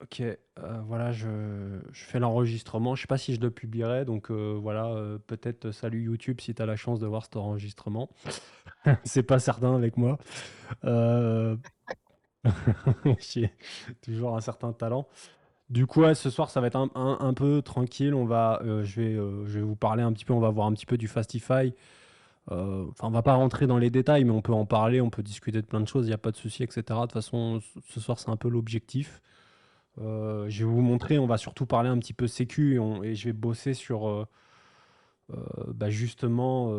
Ok, voilà, je fais l'enregistrement. Je sais pas si je le publierai, donc voilà, peut-être salut YouTube si tu as la chance de voir cet enregistrement. C'est pas certain avec moi. Euh, j'ai toujours un certain talent. Du coup, ouais, ce soir, ça va être un peu tranquille. Je vais vous parler un petit peu, on va voir un petit peu du Fastify. Enfin, on va pas rentrer dans les détails, mais on peut en parler, on peut discuter de plein de choses, il n'y a pas de souci, etc. De toute façon, ce soir, c'est un peu l'objectif. Je vais vous montrer, on va surtout parler un petit peu sécu et je vais bosser sur justement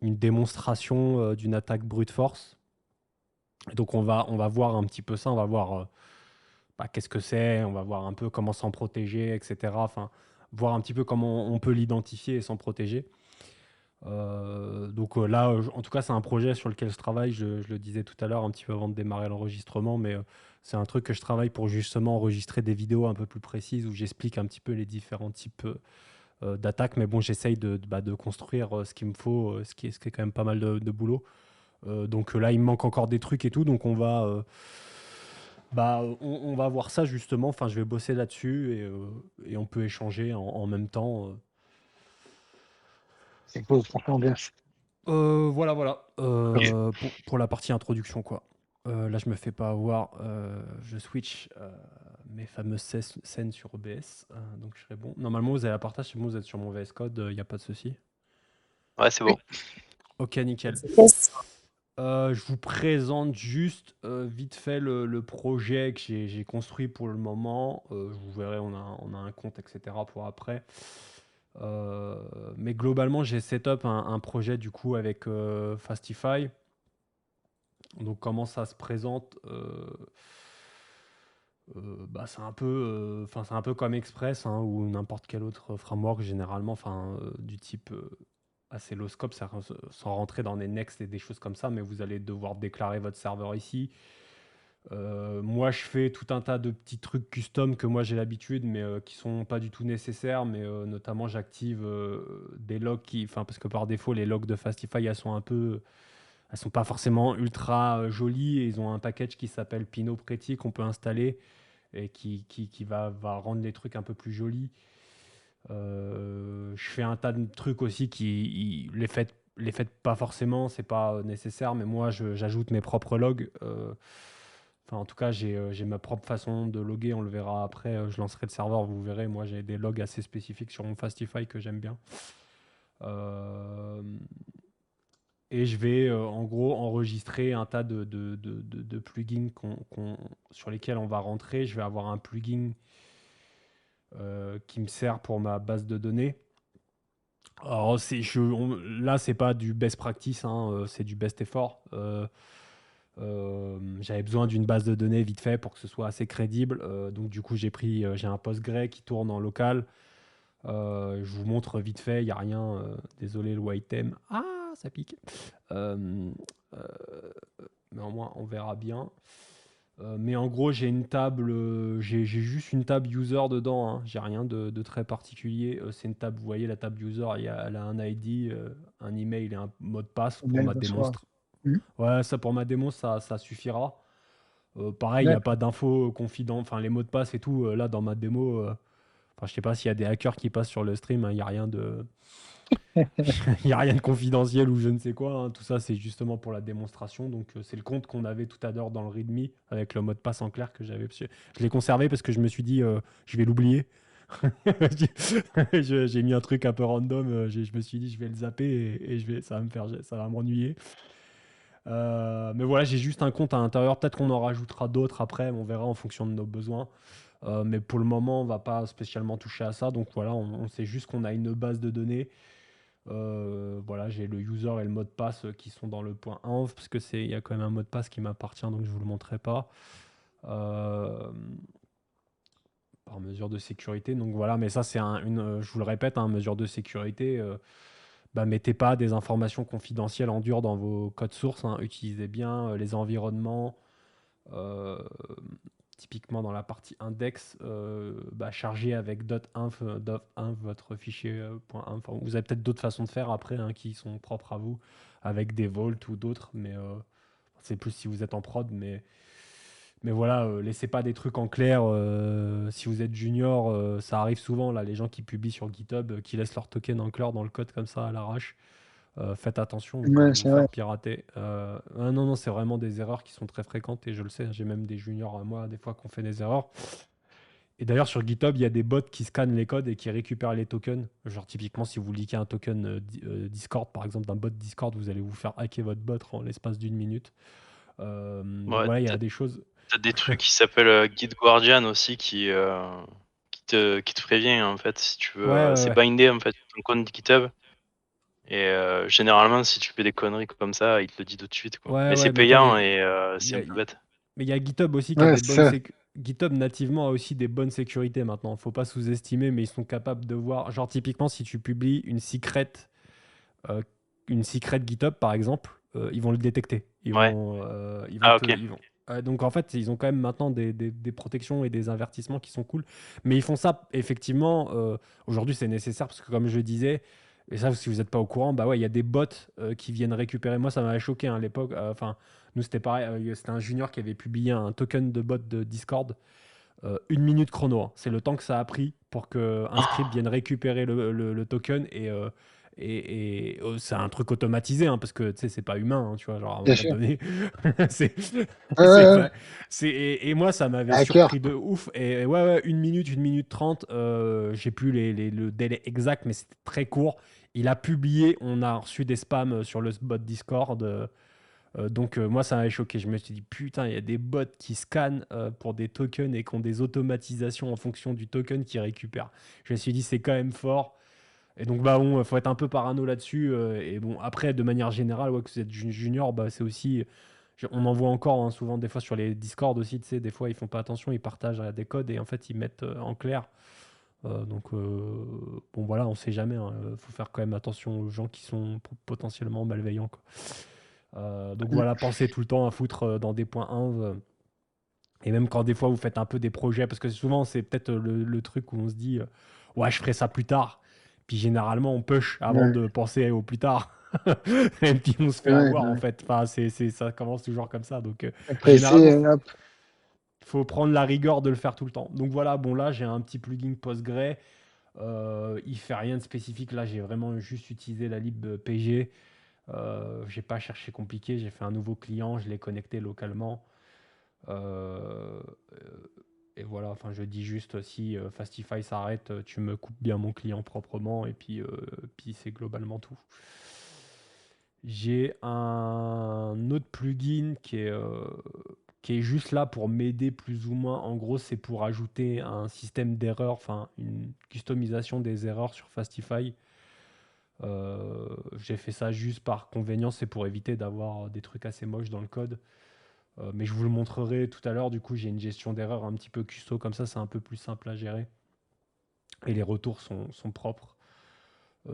une démonstration d'une attaque brute force. Et donc on va voir un petit peu ça, on va voir qu'est-ce que c'est, on va voir un peu comment s'en protéger, etc. Enfin, voir un petit peu comment on peut l'identifier et s'en protéger. Donc là, en tout cas, c'est un projet sur lequel je travaille. Je le disais tout à l'heure, un petit peu avant de démarrer l'enregistrement, mais c'est un truc que je travaille pour justement enregistrer des vidéos un peu plus précises où j'explique un petit peu les différents types d'attaques. Mais bon, j'essaye de construire ce qu'il me faut, ce qui est quand même pas mal de boulot. Donc là, il me manque encore des trucs et tout, donc on va voir ça justement. Enfin, je vais bosser là-dessus et on peut échanger en même temps. C'est cool, franchement bien. Voilà, voilà. Pour la partie introduction, quoi. Là, je me fais pas avoir. Je switch mes fameuses scènes sur OBS. Donc, je serai bon. Normalement, vous avez la partage. Si vous êtes sur mon VS Code, il n'y a pas de souci. Ouais, c'est Oui. bon. Ok, nickel. Yes. Je vous présente juste vite fait le projet que j'ai construit pour le moment. Vous verrez, on a un compte, etc. pour après. Euh, mais globalement, j'ai setup un projet du coup avec Fastify. Donc comment ça se présente c'est un peu, c'est un peu comme Express hein, ou n'importe quel autre framework généralement, du type Oscilloscope, sans rentrer dans des Next et des choses comme ça, mais vous allez devoir déclarer votre serveur ici. Moi, je fais tout un tas de petits trucs custom que moi j'ai l'habitude, mais qui sont pas du tout nécessaires. Mais notamment, j'active des logs parce que par défaut, les logs de Fastify, elles sont pas forcément ultra jolies. Et ils ont un package qui s'appelle Pinot Pretty qu'on peut installer et qui va rendre les trucs un peu plus jolis. Je fais un tas de trucs aussi les faites pas forcément, c'est pas nécessaire, mais moi j'ajoute mes propres logs. Enfin, en tout cas, j'ai ma propre façon de loguer, on le verra après. Je lancerai le serveur, vous verrez. Moi, j'ai des logs assez spécifiques sur mon Fastify que j'aime bien. Euh, et je vais en gros enregistrer un tas de plugins sur lesquels on va rentrer. Je vais avoir un plugin qui me sert pour ma base de données. Alors, là, c'est pas du best practice, hein, c'est du best effort. J'avais besoin d'une base de données vite fait pour que ce soit assez crédible. Donc, du coup, j'ai un Postgre qui tourne en local. Je vous montre vite fait, il n'y a rien. Désolé, le white theme. Ah, ça pique. Euh, euh, mais au moins, on verra bien. Mais en gros, j'ai une table, j'ai juste une table user dedans. Hein. J'ai rien de très particulier. C'est une table, vous voyez, la table user, elle a un ID, un email et un mot de passe pour Mail ma reçoit. démonstre. Hmm. Ouais, ça pour ma démo, ça suffira. Pareil, il n'y a pas D'accord. d'infos confident, enfin les mots de passe et tout. Là, dans ma démo, je sais pas s'il y a des hackers qui passent sur le stream, hein, il n'y a rien de, il y a rien de confidentiel ou je ne sais quoi. Hein. Tout ça, c'est justement pour la démonstration. Donc, c'est le compte qu'on avait tout à l'heure dans le README avec le mot de passe en clair que j'avais. Je l'ai conservé parce que je me suis dit, je vais l'oublier. J'ai mis un truc un peu random. Je me suis dit, je vais le zapper et ça va m'ennuyer. Mais voilà, j'ai juste un compte à l'intérieur. Peut-être qu'on en rajoutera d'autres après. On verra en fonction de nos besoins. Mais pour le moment, on va pas spécialement toucher à ça. Donc voilà, on sait juste qu'on a une base de données. Voilà, j'ai le user et le mot de passe qui sont dans le point .env parce que il y a quand même un mot de passe qui m'appartient donc je vous le montrerai pas euh, par mesure de sécurité. Donc voilà, mais ça c'est je vous le répète, hein, mesure de sécurité. Mettez pas des informations confidentielles en dur dans vos codes sources. Hein. Utilisez bien les environnements. euh, Typiquement dans la partie index, chargez avec .inf, .inf votre fichier .inf. Enfin, vous avez peut-être d'autres façons de faire après hein, qui sont propres à vous, avec des vaults ou d'autres, mais c'est plus si vous êtes en prod. Mais voilà, laissez pas des trucs en clair. Si vous êtes junior, ça arrive souvent, là, les gens qui publient sur GitHub, qui laissent leur token en clair dans le code comme ça à l'arrache. Faites attention, vous pouvez Ouais, vous c'est vrai. faire pirater. Non, non, c'est vraiment des erreurs qui sont très fréquentes et je le sais, j'ai même des juniors à moi, des fois, qui ont fait des erreurs. Et d'ailleurs, sur GitHub, il y a des bots qui scannent les codes et qui récupèrent les tokens. Genre, typiquement, si vous leakez un token Discord, par exemple, d'un bot Discord, vous allez vous faire hacker votre bot en l'espace d'une minute. Donc Ouais, voilà, il y a des choses. t'as des trucs qui s'appellent Git Guardian aussi qui te prévient en fait si tu veux. Ouais, ouais, C'est ouais. bindé en fait sur ton compte GitHub. Et généralement, si tu fais des conneries comme ça, il te le dit tout de suite, quoi. Ouais, Mais c'est ouais, mais attends, payant et il y c'est a- un peu bête. mais il y a GitHub aussi qui a Ouais, des c'est bonnes ça. GitHub nativement a aussi des bonnes sécurités maintenant. Faut pas sous-estimer, mais ils sont capables de voir. Genre, typiquement, si tu publies euh, une secret GitHub, par exemple, ils vont le détecter. Ouais. Ils vont Ah, te, ok. ils vont. Donc en fait, ils ont quand même maintenant des protections et des avertissements qui sont cool. Mais ils font ça effectivement. Aujourd'hui, c'est nécessaire parce que comme je le disais, et ça, si vous n'êtes pas au courant, bah ouais, il y a des bots qui viennent récupérer. Moi, ça m'avait choqué hein, à l'époque. Enfin, nous, c'était pareil. C'était un junior qui avait publié un token de bot de Discord. 1 minute chrono, hein. C'est le temps que ça a pris pour qu'un script vienne récupérer le token c'est un truc automatisé hein, parce que tu sais, c'est pas humain, hein, tu vois, genre à un Bien moment sûr. donné, c'est, Ouais, c'est ouais, ouais. pas- et moi ça m'avait Hacker. surpris de ouf. Et ouais, ouais, 1 minute 30, j'ai plus le délai exact, mais c'était très court. Il a publié, on a reçu des spams sur le bot Discord. Donc moi ça m'avait choqué, je me suis dit putain il y a des bots qui scannent pour des tokens et qui ont des automatisations en fonction du token qu'ils récupèrent. Je me suis dit c'est quand même fort. Et donc bah bon, faut être un peu parano là-dessus. Et bon après de manière générale, ouais, que vous êtes junior, bah c'est aussi, on en voit encore hein, souvent des fois sur les Discord aussi, tu sais, des fois ils font pas attention, ils partagent des codes et en fait ils mettent en clair. Bon voilà, on sait jamais, hein, faut faire quand même attention aux gens qui sont potentiellement malveillants, quoi. Donc Mm. voilà, pensez tout le temps à foutre dans des points 1. Et même quand des fois vous faites un peu des projets, parce que souvent c'est peut-être le truc où on se dit ouais, je ferai ça plus tard. Puis généralement on push avant Ouais, de penser au plus tard. Et puis on se fait ouais, avoir en ouais. fait. Enfin, ça commence toujours comme ça. Donc Après, généralement, hop. faut prendre la rigueur de le faire tout le temps. Donc voilà, bon là j'ai un petit plugin Postgre. Il fait rien de spécifique. Là j'ai vraiment juste utilisé la lib PG. J'ai pas cherché compliqué. J'ai fait un nouveau client, je l'ai connecté localement. Euh, et voilà, enfin, je dis juste si Fastify s'arrête, tu me coupes bien mon client proprement, et puis c'est globalement tout. J'ai un autre plugin qui est juste là pour m'aider plus ou moins. En gros, c'est pour ajouter un système d'erreurs, enfin une customisation des erreurs sur Fastify. J'ai fait ça juste par convenience, c'est pour éviter d'avoir des trucs assez moches dans le code. Mais je vous le montrerai tout à l'heure. Du coup, j'ai une gestion d'erreur un petit peu custo comme ça, c'est un peu plus simple à gérer. Et les retours sont propres.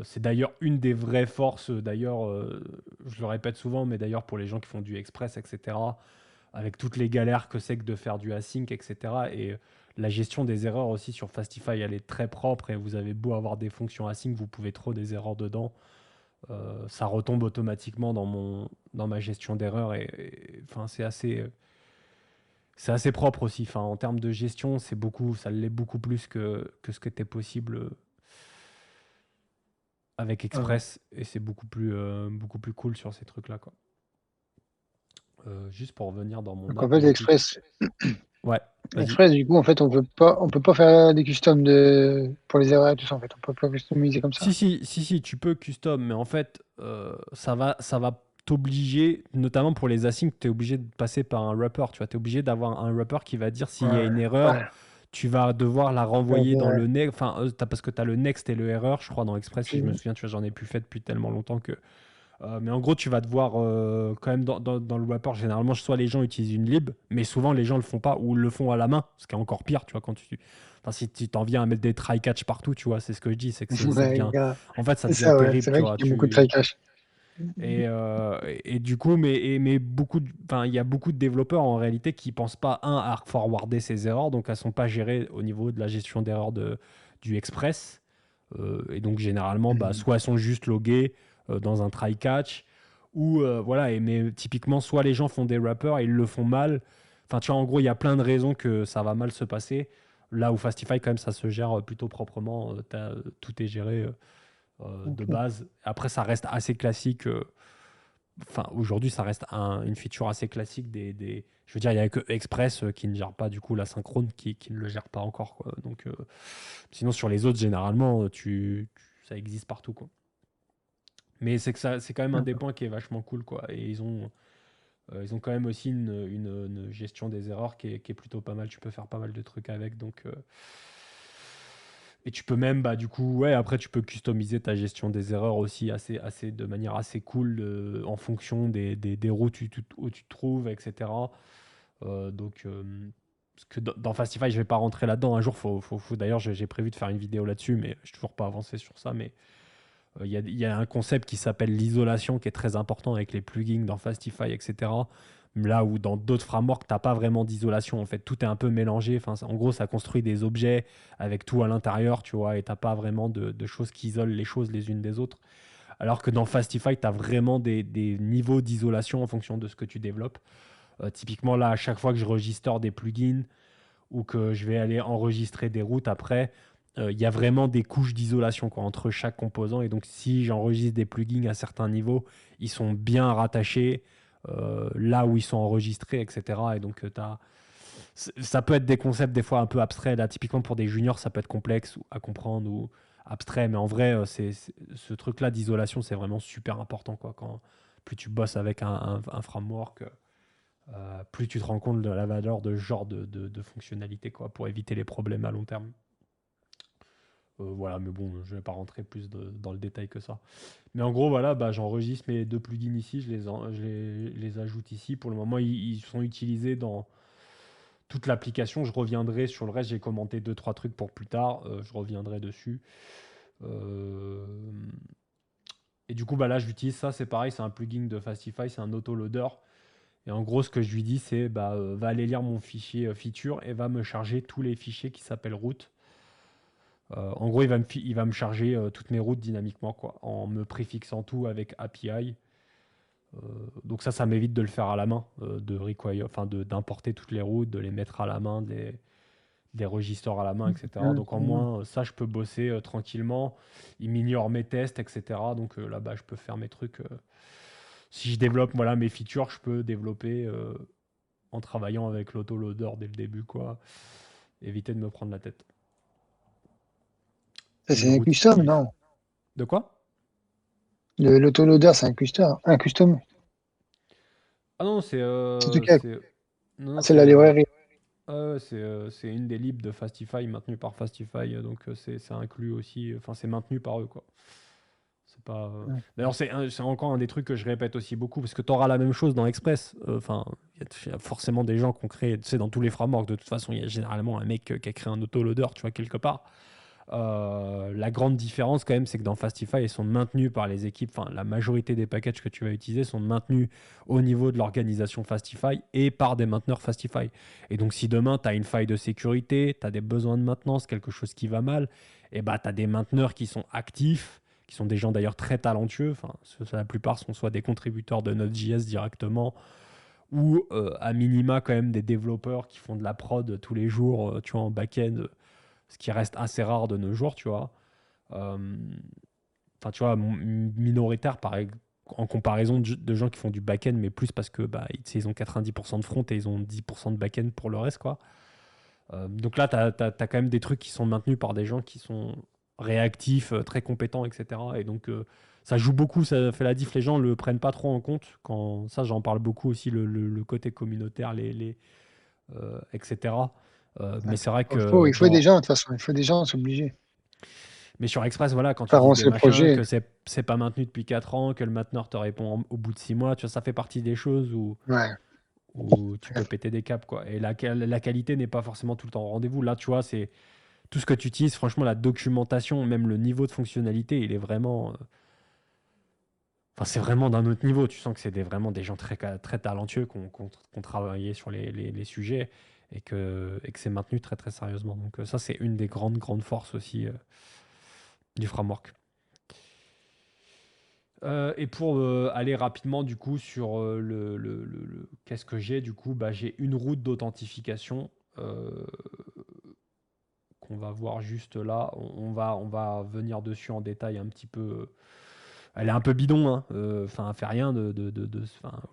C'est d'ailleurs une des vraies forces, d'ailleurs, je le répète souvent, mais d'ailleurs pour les gens qui font du express, etc., avec toutes les galères que c'est que de faire du async, etc. Et la gestion des erreurs aussi sur Fastify, elle est très propre et vous avez beau avoir des fonctions async, vous pouvez trop des erreurs dedans. Ça retombe automatiquement dans ma gestion d'erreurs enfin, c'est assez propre aussi. Enfin, en termes de gestion, ça l'est beaucoup plus que ce qui était possible avec Ah ouais. Express. Et c'est beaucoup plus cool sur ces trucs-là, quoi. Juste pour revenir dans mon Donc en app, fait, j'ai cliqué. Express, Ouais, vas-y. Express, du coup, en fait, on peut pas faire des customs pour les erreurs et tout ça, en fait. On peut pas customiser comme Si, ça. si, si, si, tu peux custom, mais en fait, ça va t'obliger, notamment pour les asyncs, tu es obligé de passer par un wrapper. Tu vois, tu es obligé d'avoir un wrapper qui va dire s'il y a Ouais, une erreur, ouais. tu vas devoir la Ouais, renvoyer dans ouais. le next. Enfin, parce que tu as le next et le erreur, je crois, dans Express, si je me Puis- souviens, tu vois, j'en ai plus fait depuis tellement longtemps que. Mais en gros, tu vas devoir, quand même, dans le wrapper, généralement, soit les gens utilisent une lib, mais souvent les gens le font pas ou le font à la main, ce qui est encore pire, tu vois, quand enfin, si tu t'en viens à mettre des try-catch partout, tu vois, c'est ce que je dis, c'est que ça Ouais, devient. grave. En fait, ça C'est devient ça, ouais. C'est terrible, tu vrai vois. qu'il y a beaucoup de try cash. Et du coup, mais enfin, il y a beaucoup de développeurs en réalité qui pensent pas, à forwarder ces erreurs, donc elles sont pas gérées au niveau de la gestion d'erreurs du Express. Et donc, généralement, bah, Mhm. soit elles sont juste loguées dans un try-catch, ou voilà, mais typiquement, soit les gens font des wrappers et ils le font mal. Enfin, tu vois, en gros, il y a plein de raisons que ça va mal se passer. Là où Fastify, quand même, ça se gère plutôt proprement. Tout est géré de Ok. base. Après, ça reste assez classique. Enfin, aujourd'hui, ça reste une feature assez classique Je veux dire, il n'y a que Express qui ne gère pas du coup la synchrone, qui ne le gère pas encore, quoi. Donc, sinon, sur les autres, généralement, ça existe partout, quoi. Mais c'est que ça, c'est quand même un des points qui est vachement cool, quoi. Et ils ont quand même aussi une gestion des erreurs qui est plutôt pas mal. Tu peux faire pas mal de trucs avec. Donc, et tu peux même, bah, du coup, ouais, après, tu peux customiser ta gestion des erreurs aussi de manière assez cool en fonction des routes où tu te trouves, etc. Donc, parce que dans Fastify, je vais pas rentrer là-dedans. Un jour, d'ailleurs, j'ai prévu de faire une vidéo là-dessus, mais je n'ai toujours pas avancé sur ça. Mais il y a un concept qui s'appelle l'isolation qui est très important avec les plugins dans Fastify, etc. Là où dans d'autres frameworks, tu n'as pas vraiment d'isolation. En fait, tout est un peu mélangé. Enfin, en gros, ça construit des objets avec tout à l'intérieur, tu vois, et tu n'as pas vraiment de choses qui isolent les choses les unes des autres. Alors que dans Fastify, tu as vraiment des niveaux d'isolation en fonction de ce que tu développes. Typiquement, là, à chaque fois que je register des plugins ou que je vais aller enregistrer des routes après, il y a vraiment des couches d'isolation quoi, entre chaque composant. Et donc, si j'enregistre des plugins à certains niveaux, ils sont bien rattachés là où ils sont enregistrés, etc. Et donc, ça peut être des concepts des fois un peu abstraits. Là, typiquement pour des juniors, ça peut être complexe à comprendre ou abstrait. Mais en vrai, ce truc-là d'isolation, c'est vraiment super important. Quoi, plus tu bosses avec un framework, plus tu te rends compte de la valeur de ce genre de fonctionnalité quoi, pour éviter les problèmes à long terme. Voilà, mais bon, je vais pas rentrer plus dans le détail que ça. Mais en gros, voilà, bah, j'enregistre mes deux plugins ici, je les ajoute ici. Pour le moment, ils sont utilisés dans toute l'application. Je reviendrai sur le reste. J'ai commenté deux, trois trucs pour plus tard. Je reviendrai dessus. Euh, Et du coup, bah, là, j'utilise ça. C'est pareil, c'est un plugin de Fastify, c'est un autoloader. Et en gros, ce que je lui dis, c'est bah, va aller lire mon fichier feature et va me charger tous les fichiers qui s'appellent route. En gros, il va me charger toutes mes routes dynamiquement, quoi, en me préfixant tout avec API. Donc ça m'évite de le faire à la main, d'importer toutes les routes, de les mettre à la main, des registers à la main, etc. Donc en moins, ça, je peux bosser tranquillement. Il m'ignore mes tests, etc. Donc là-bas, je peux faire mes trucs. Si je développe voilà, mes features, je peux développer en travaillant avec l'autoloader dès le début, quoi. Éviter de me prendre la tête. Ça, Et les c'est un routes qui custom, kiffent. non? De quoi? L'autoloader, c'est un custom. Un custom. Ah non, C'est tout cas. non, non, C'est la librairie. c'est une des libs de Fastify maintenue par Fastify, donc c'est inclus aussi, enfin c'est maintenu par eux quoi. C'est pas. D'ailleurs, c'est encore un des trucs que je répète aussi beaucoup parce que tu auras la même chose dans Express. Enfin, il y a forcément des gens qui ont créé, tu sais, dans tous les frameworks. De toute façon, il y a généralement un mec qui a créé un autoloader, tu vois, quelque part. La grande différence quand même, c'est que dans Fastify, ils sont maintenus par les équipes, enfin la majorité des packages que tu vas utiliser sont maintenus au niveau de l'organisation Fastify et par des mainteneurs Fastify. Et donc si demain tu as une faille de sécurité, tu as des besoins de maintenance, quelque chose qui va mal, et bah tu as des mainteneurs qui sont actifs, qui sont des gens d'ailleurs très talentueux, enfin la plupart sont soit des contributeurs de Node.js directement, ou à minima quand même des développeurs qui font de la prod tous les jours, tu vois, en back-end, ce qui reste assez rare de nos jours, tu vois. Euh, Enfin, tu vois, minoritaire en comparaison de gens qui font du back-end, mais plus parce que bah, tu sais, ils ont 90% de front et ils ont 10% de back-end pour le reste, quoi. Donc là, tu as quand même des trucs qui sont maintenus par des gens qui sont réactifs, très compétents, etc. Et donc, ça joue beaucoup, ça fait la diff. Les gens le prennent pas trop en compte. Ça, j'en parle beaucoup aussi, le côté communautaire, etc. Mais c'est vrai que Il faut des gens, de toute façon. Il faut des gens, c'est obligé. Mais sur Express, voilà, quand tu Faire utilises des avancer le machins, projet. que c'est pas maintenu depuis 4 ans, que le mainteneur te répond au bout de 6 mois, tu vois, ça fait partie des choses Ouais. où tu peux péter des câbles, quoi. Et la qualité n'est pas forcément tout le temps au rendez-vous. Là, tu vois, c'est tout ce que tu utilises, franchement, la documentation, même le niveau de fonctionnalité, il est vraiment. Enfin, c'est vraiment d'un autre niveau. Tu sens que c'est vraiment des gens très, très talentueux qui ont travaillé sur les sujets et que c'est maintenu très, très sérieusement. Donc, ça, c'est une des grandes, grandes forces aussi du framework. Et pour aller rapidement du coup sur qu'est-ce que j'ai du coup, bah, j'ai une route d'authentification qu'on va voir juste là. On va venir dessus en détail un petit peu. Elle est un peu bidon, hein. Enfin, elle fait rien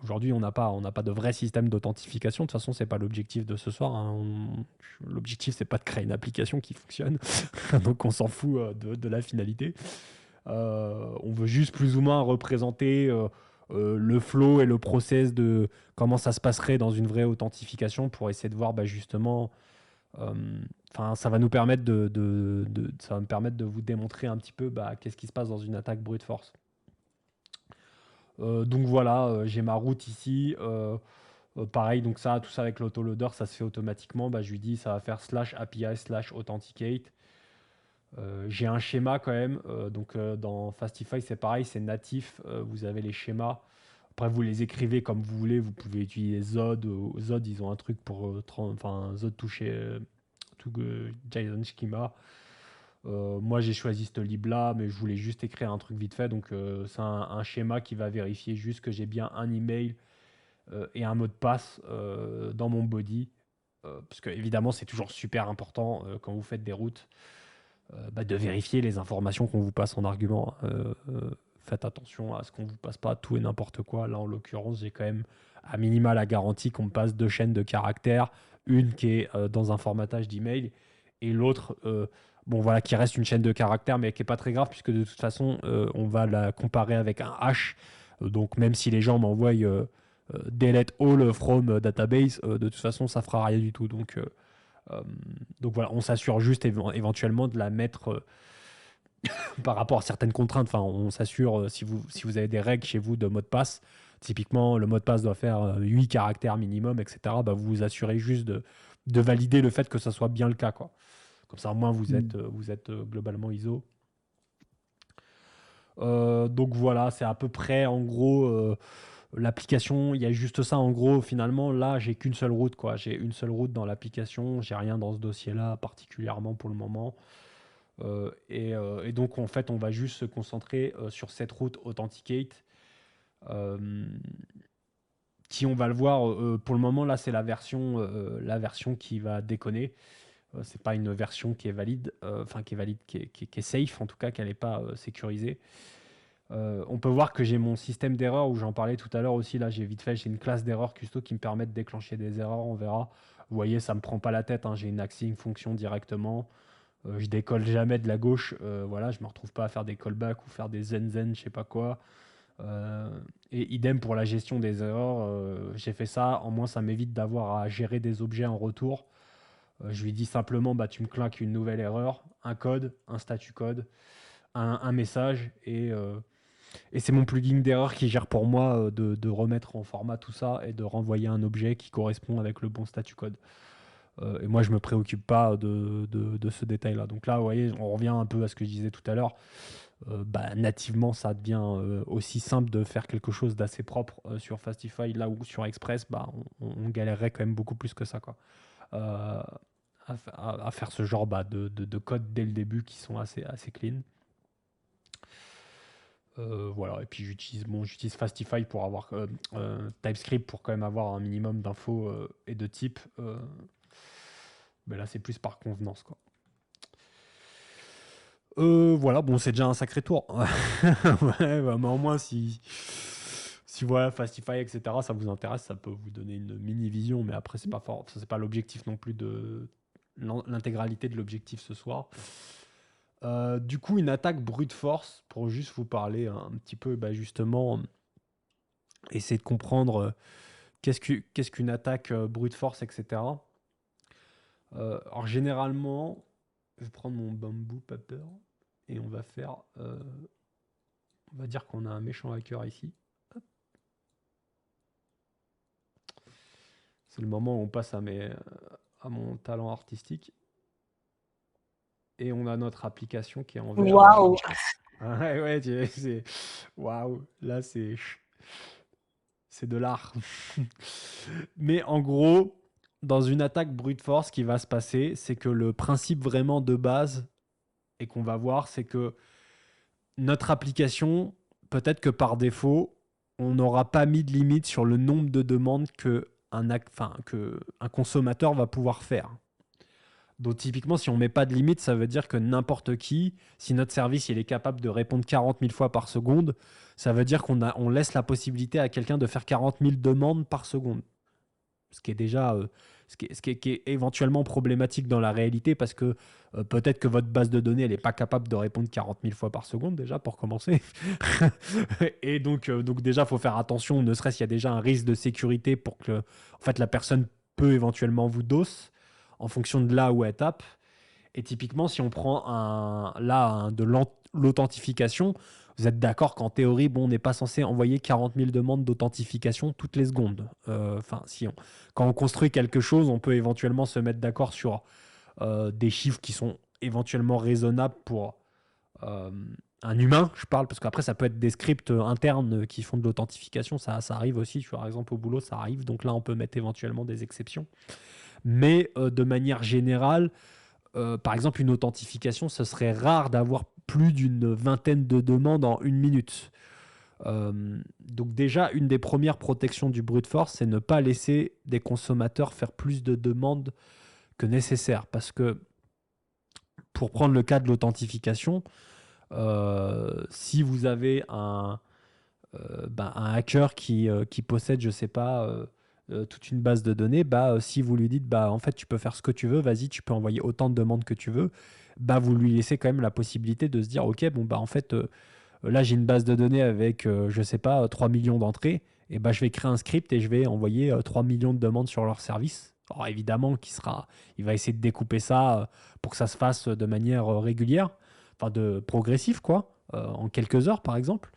aujourd'hui, on n'a pas de vrai système d'authentification. De toute façon, c'est pas l'objectif de ce soir, hein. L'objectif, c'est pas de créer une application qui fonctionne. Donc, on s'en fout de la finalité. On veut juste plus ou moins représenter le flow et le process de comment ça se passerait dans une vraie authentification pour essayer de voir bah, justement. euh, Enfin, ça va nous permettre ça va me permettre de vous démontrer un petit peu bah, qu'est-ce qui se passe dans une attaque brute force. Donc voilà, j'ai ma route ici. Pareil, donc ça, tout ça avec l'autoloader, ça se fait automatiquement. Bah, je lui dis, ça va faire /API/authenticate. J'ai un schéma quand même. Donc dans Fastify, c'est pareil, c'est natif. Vous avez les schémas. Après, vous les écrivez comme vous voulez. Vous pouvez utiliser Zod. Zod, ils ont un truc pour enfin Zod toucher tout JSON schema. Moi, j'ai choisi ce lib-là, mais je voulais juste écrire un truc vite fait. Donc, c'est un schéma qui va vérifier juste que j'ai bien un email et un mot de passe dans mon body. Parce que, évidemment, c'est toujours super important quand vous faites des routes bah, de vérifier les informations qu'on vous passe en argument. Faites attention à ce qu'on vous passe pas tout et n'importe quoi. Là, en l'occurrence, j'ai quand même à minima la garantie qu'on me passe 2 chaînes de caractères, une qui est dans un formatage d'email et l'autre, bon voilà, qui reste une chaîne de caractères, mais qui est pas très grave puisque de toute façon, on va la comparer avec un hash. Donc même si les gens m'envoient delete all from database, de toute façon, ça fera rien du tout. Euh, donc voilà, on s'assure juste éventuellement de la mettre par rapport à certaines contraintes. Enfin, on s'assure, si vous avez des règles chez vous de mot de passe, typiquement le mot de passe doit faire 8 caractères minimum, etc. Bah, vous vous assurez juste de valider le fait que ça soit bien le cas, quoi. Comme ça, au moins, vous êtes globalement ISO. Donc voilà, c'est à peu près en gros l'application. Il y a juste ça en gros. Finalement, là, j'ai qu'une seule route, quoi. J'ai une seule route dans l'application. J'ai rien dans ce dossier-là particulièrement pour le moment. Et donc, en fait, on va juste se concentrer sur cette route Authenticate, euh, qui, on va le voir, pour le moment, là, c'est la version qui va déconner. C'est pas une version qui est valide, enfin qui est valide, qui est safe, en tout cas, qu'elle n'est pas sécurisée. On peut voir que j'ai mon système d'erreur où j'en parlais tout à l'heure aussi. Là, j'ai une classe d'erreur custo qui me permet de déclencher des erreurs. On verra. Vous voyez, ça me prend pas la tête, hein. J'ai une axing fonction directement. Je décolle jamais de la gauche. Voilà, je me retrouve pas à faire des callbacks ou faire des zen, je sais pas quoi. Euh, et idem pour la gestion des erreurs. J'ai fait ça. En moins, ça m'évite d'avoir à gérer des objets en retour. Je lui dis simplement, bah, tu me claques une nouvelle erreur, un code, un statut code, un message et c'est mon plugin d'erreur qui gère pour moi de remettre en format tout ça et de renvoyer un objet qui correspond avec le bon statut code. Et moi, je me préoccupe pas de ce détail-là. Donc là, vous voyez, on revient un peu à ce que je disais tout à l'heure. Bah, nativement, ça devient aussi simple de faire quelque chose d'assez propre sur Fastify, là où sur Express, bah, on galérerait quand même beaucoup plus que ça, quoi. Euh, à faire ce genre bah, de code dès le début qui sont assez clean. Voilà, et puis j'utilise Fastify pour avoir TypeScript pour quand même avoir un minimum d'infos et de types. Mais là, c'est plus par convenance, quoi. Voilà, bon, c'est déjà un sacré tour. Ouais, bah, mais au moins, si voilà, Fastify, etc., ça vous intéresse, ça peut vous donner une mini-vision, mais après, c'est pas fort. Ça, c'est pas l'objectif non plus de l'intégralité de l'objectif ce soir. Du coup, une attaque brute force, pour juste vous parler un petit peu, bah, justement, essayer de comprendre qu'est-ce qu'une attaque brute force, etc. Alors, généralement, je vais prendre mon bamboo paper et on va faire. On va dire qu'on a un méchant hacker ici. Hop. C'est le moment où on passe à mon talent artistique. Et on a notre application qui est en vert. Waouh! Ouais, ouais, c'est. Waouh, là, c'est de l'art. Mais en gros, dans une attaque brute force, ce qui va se passer, c'est que le principe vraiment de base et qu'on va voir, c'est que notre application, peut-être que par défaut, on n'aura pas mis de limite sur le nombre de demandes que un consommateur va pouvoir faire. Donc typiquement, si on met pas de limite, ça veut dire que n'importe qui, si notre service il est capable de répondre 40 000 fois par seconde, ça veut dire on laisse la possibilité à quelqu'un de faire 40 000 demandes par seconde. Ce qui est déjà qui est éventuellement problématique dans la réalité parce que peut-être que votre base de données elle n'est pas capable de répondre 40 000 fois par seconde déjà pour commencer. Et donc déjà, il faut faire attention, ne serait-ce qu'il y a déjà un risque de sécurité pour que en fait, la personne peut éventuellement vous DOS en fonction de là où elle tape. Et typiquement, si on prend de l'authentification, vous êtes d'accord qu'en théorie, bon, on n'est pas censé envoyer 40 000 demandes d'authentification toutes les secondes. Enfin, quand on construit quelque chose, on peut éventuellement se mettre d'accord sur des chiffres qui sont éventuellement raisonnables pour euh, un humain, je parle, parce qu'après, ça peut être des scripts internes qui font de l'authentification. Ça arrive aussi, par exemple, au boulot, ça arrive. Donc là, on peut mettre éventuellement des exceptions. Mais de manière générale, par exemple, une authentification, ce serait rare d'avoir plus d'une vingtaine de demandes en une minute. Donc déjà, une des premières protections du brute force, c'est ne pas laisser des consommateurs faire plus de demandes que nécessaire. Parce que, pour prendre le cas de l'authentification, si vous avez un hacker qui possède, je sais pas, toute une base de données, si vous lui dites, en fait, tu peux faire ce que tu veux, vas-y, tu peux envoyer autant de demandes que tu veux, vous lui laissez quand même la possibilité de se dire, ok, bon, en fait, là, j'ai une base de données avec, je sais pas, 3 millions d'entrées, et je vais créer un script et je vais envoyer 3 millions de demandes sur leur service. Alors évidemment, il va essayer de découper ça pour que ça se fasse de manière régulière, enfin de progressif, quoi, en quelques heures, par exemple.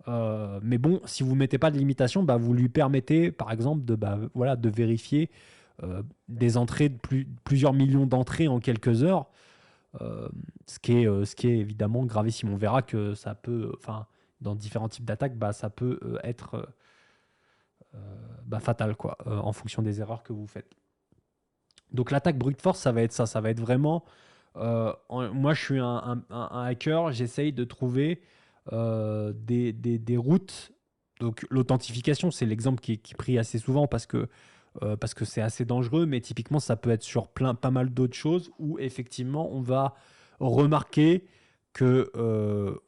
Mais bon, si vous ne mettez pas de limitation, vous lui permettez, par exemple, de vérifier des entrées plusieurs millions d'entrées en quelques heures, ce qui est évidemment gravissime. On verra que ça peut, enfin, dans différents types d'attaques, ça peut être fatal, quoi, en fonction des erreurs que vous faites. Donc l'attaque brute force, ça va être ça. Ça va être vraiment. Moi, je suis un hacker, j'essaye de trouver des routes. Donc l'authentification, c'est l'exemple qui est pris assez souvent parce que c'est assez dangereux, mais typiquement, ça peut être sur pas mal d'autres choses où effectivement, on va remarquer que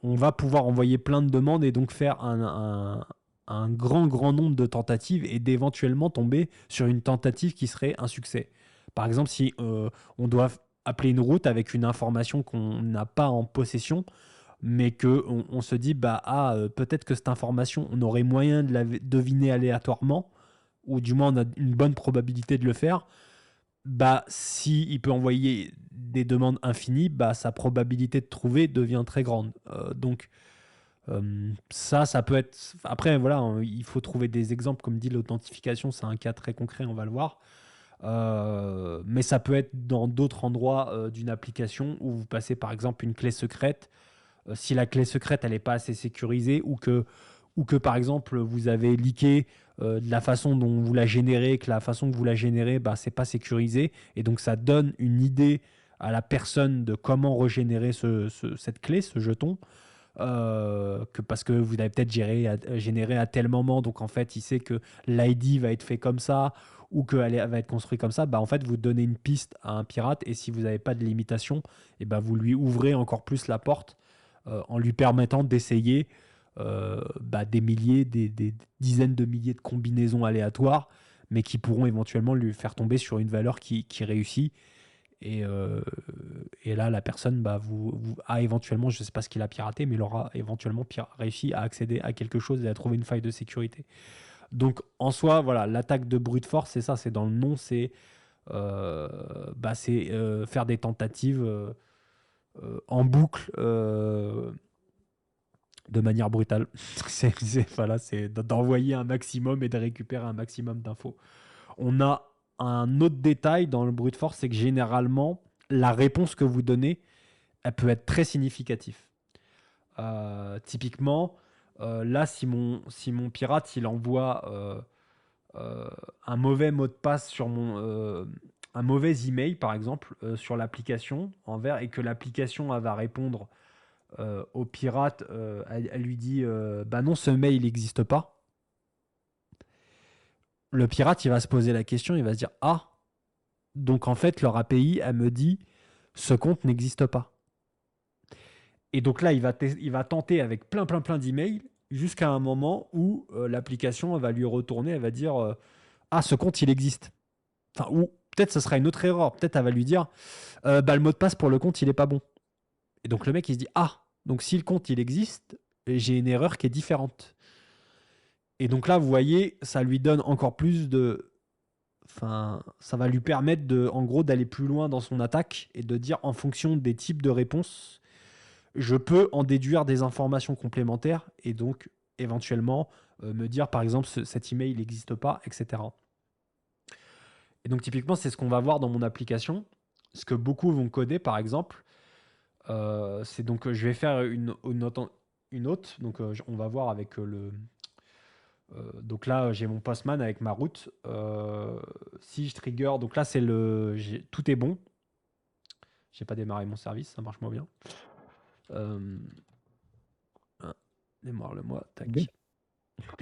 on va pouvoir envoyer plein de demandes et donc faire un grand nombre de tentatives et d'éventuellement tomber sur une tentative qui serait un succès. Par exemple, si on doit appeler une route avec une information qu'on n'a pas en possession, mais qu'on se dit, peut-être que cette information, on aurait moyen de la deviner aléatoirement, ou du moins on a une bonne probabilité de le faire, si il peut envoyer des demandes infinies, sa probabilité de trouver devient très grande. Donc, ça peut être... Après, voilà, il faut trouver des exemples. Comme dit, l'authentification, c'est un cas très concret, on va le voir. Mais ça peut être dans d'autres endroits d'une application où vous passez par exemple une clé secrète. Si la clé secrète elle n'est pas assez sécurisée ou que par exemple vous avez leaké de la façon dont vous la générez, que la façon que vous la générez, c'est pas sécurisé et donc ça donne une idée à la personne de comment régénérer cette clé, ce jeton. Parce que vous avez peut-être généré à tel moment, donc en fait il sait que l'ID va être fait comme ça ou qu'elle va être construite comme ça, en fait vous donnez une piste à un pirate et si vous n'avez pas de limitation, vous lui ouvrez encore plus la porte en lui permettant d'essayer des milliers, des dizaines de milliers de combinaisons aléatoires, mais qui pourront éventuellement lui faire tomber sur une valeur qui réussit. Et là, la personne a éventuellement, je ne sais pas ce qu'il a piraté, mais il aura éventuellement réussi à accéder à quelque chose et à trouver une faille de sécurité. Donc, en soi, voilà, l'attaque de brute force, c'est ça, c'est dans le nom, c'est faire des tentatives en boucle de manière brutale. Voilà, c'est d'envoyer un maximum et de récupérer un maximum d'infos. On a un autre détail dans le brute force, c'est que généralement, la réponse que vous donnez, elle peut être très significative. Typiquement, là, si mon pirate, il envoie un mauvais mot de passe sur un mauvais email, par exemple, sur l'application envers, et que l'application elle va répondre au pirate, elle lui dit bah non, ce mail n'existe pas. Le pirate, il va se poser la question, il va se dire ah, donc en fait, leur API, elle me dit ce compte n'existe pas. Et donc là, il va tenter avec plein d'emails jusqu'à un moment où l'application va lui retourner, elle va dire ah, ce compte, il existe. Enfin, ou peut-être ce sera une autre erreur. Peut-être elle va lui dire bah, le mot de passe pour le compte, il est pas bon. Et donc le mec, il se dit ah, donc si le compte, il existe, j'ai une erreur qui est différente. Et donc là, vous voyez, ça lui donne encore plus de. Enfin, ça va lui permettre en gros, d'aller plus loin dans son attaque et de dire en fonction des types de réponses, je peux en déduire des informations complémentaires et donc éventuellement me dire par exemple cet email n'existe pas, etc. Et donc typiquement, c'est ce qu'on va voir dans mon application. Ce que beaucoup vont coder par exemple, c'est donc je vais faire une autre. Donc on va voir avec donc là, j'ai mon postman avec ma route. Si je trigger, donc là, tout est bon. J'ai pas démarré mon service, ça marche moins bien. Démarre-le-moi, tac. Oui.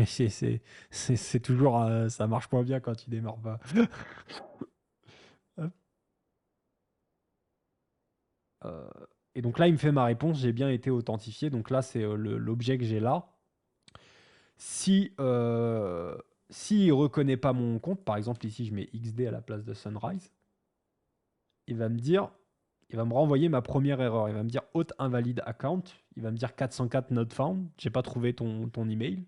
C'est toujours, ça marche moins bien quand tu démarres pas. Hop. Et donc là, il me fait ma réponse, j'ai bien été authentifié. Donc là, c'est l'objet que j'ai là. Si s'il reconnaît pas mon compte, par exemple ici, je mets XD à la place de Sunrise, il va me renvoyer ma première erreur. Il va me dire auth invalid account. Il va me dire 404 not found. J'ai pas trouvé ton email.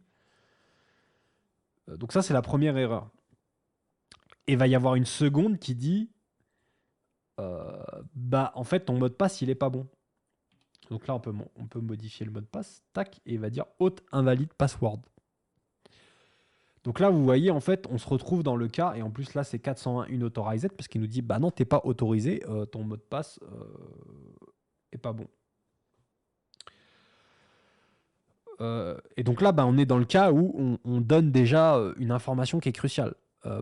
Donc ça, c'est la première erreur. Et il va y avoir une seconde qui dit bah en fait ton mot de passe il est pas bon. Donc là on peut modifier le mot de passe, tac, et il va dire auth invalid password. Donc là vous voyez en fait on se retrouve dans le cas, et en plus là c'est 401 unauthorized parce qu'il nous dit bah non t'es pas autorisé, ton mot de passe est pas bon. Et donc là bah, on est dans le cas où on donne déjà une information qui est cruciale.